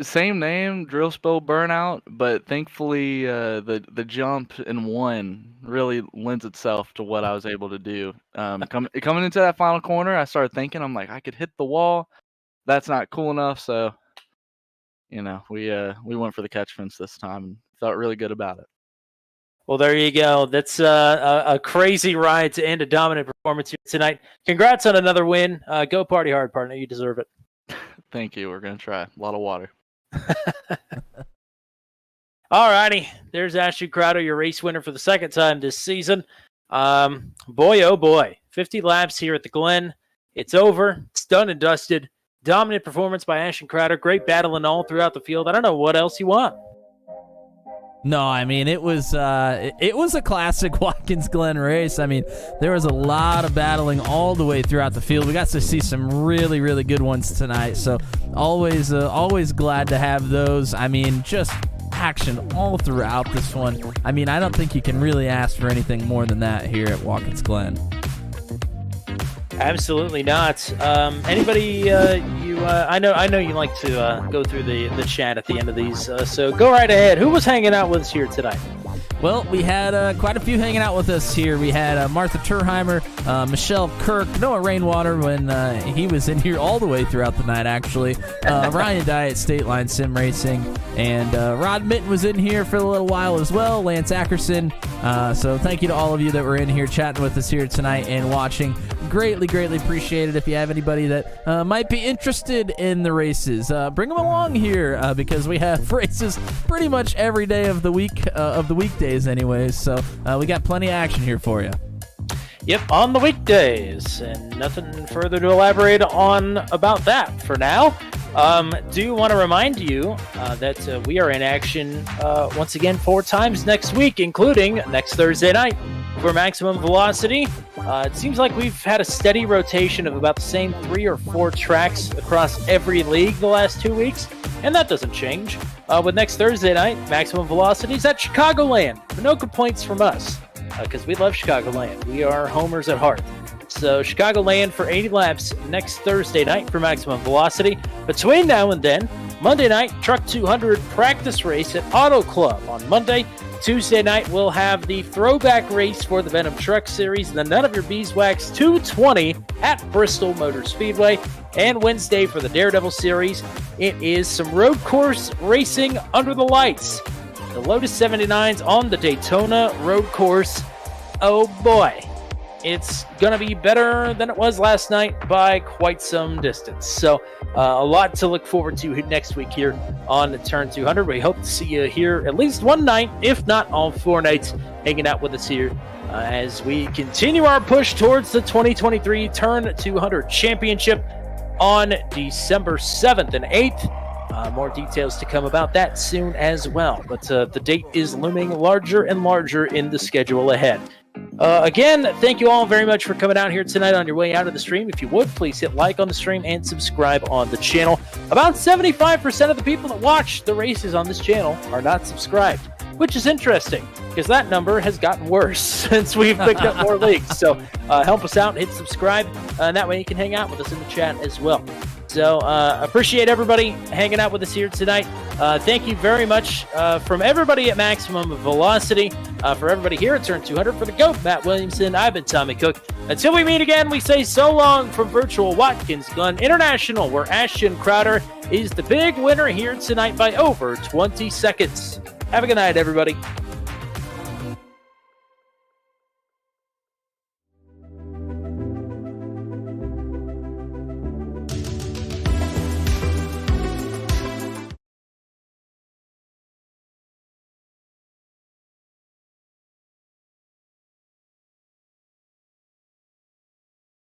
Same name, drill spill burnout, but thankfully the jump in one really lends itself to what I was able to do. Coming into that final corner, I started thinking, I'm like, I could hit the wall. That's not cool enough, so we went for the catch fence this time and felt really good about it. Well, there you go. That's a crazy ride to end a dominant performance here tonight. Congrats on another win. Go party hard, partner. You deserve it. Thank you. We're gonna try. A lot of water. All righty. There's Ashton Crowder, your race winner for the second time this season. Boy, oh boy. 50 laps here at the Glen. It's over. It's done and dusted. Dominant performance by Ashton Crowder. Great battling all throughout the field. I don't know what else you want. No, I mean, it was a classic Watkins Glen race. I mean, there was a lot of battling all the way throughout the field. We got to see some really, really good ones tonight. So always glad to have those. I mean, just action all throughout this one. I mean, I don't think you can really ask for anything more than that here at Watkins Glen. Absolutely not. Anybody I know you like to go through the chat at the end of these, so go right ahead. Who was hanging out with us here tonight? Well, we had quite a few hanging out with us here. We had Martha Turheimer, Michelle Kirk, Noah Rainwater when he was in here all the way throughout the night, actually. Ryan Dye at State Line Sim Racing. And Rod Mitten was in here for a little while as well, Lance Ackerson. So thank you to all of you that were in here chatting with us here tonight and watching. Greatly, greatly appreciated. If you have anybody that might be interested in the races, bring them along here because we have races pretty much every day of the week, of the weekdays anyways. So we got plenty of action here for you. Yep, on the weekdays. And nothing further to elaborate on about that for now. Do want to remind you that we are in action once again 4 times next week, including next Thursday night for Maximum Velocity. It seems like we've had a steady rotation of about the same 3 or 4 tracks across every league the last 2 weeks, and that doesn't change. With next Thursday night, Maximum Velocity is at Chicagoland. No complaints from us, because we love Chicagoland. We are homers at heart. So Chicagoland for 80 laps next Thursday night for Maximum Velocity. Between now and then, Monday night, Truck 200 practice race at Auto Club on Monday. Tuesday night, we'll have the throwback race for the Venom Truck Series and the None of Your Beeswax 220 at Bristol Motor Speedway. And Wednesday for the Daredevil Series, it is some road course racing under the lights. The Lotus 79s on the Daytona road course. Oh boy. It's going to be better than it was last night by quite some distance. So a lot to look forward to next week here on Turn 200. We hope to see you here at least one night, if not all 4 nights, hanging out with us here as we continue our push towards the 2023 Turn 200 Championship on December 7th and 8th. More details to come about that soon as well. But the date is looming larger and larger in the schedule ahead. Again, thank you all very much for coming out here tonight on your way out of the stream. If you would, please hit like on the stream and subscribe on the channel. About 75% of the people that watch the races on this channel are not subscribed, which is interesting because that number has gotten worse since we've picked up more leagues. So help us out, hit subscribe, and that way you can hang out with us in the chat as well. So appreciate everybody hanging out with us here tonight. Thank you very much from everybody at Maximum Velocity, for everybody here at Turn 200, for the GOAT, Matt Williamson. I've been Tommy Cook. Until we meet again, we say so long from virtual Watkins Glen International, where Ashton Crowder is the big winner here tonight by over 20 seconds. Have a good night, everybody.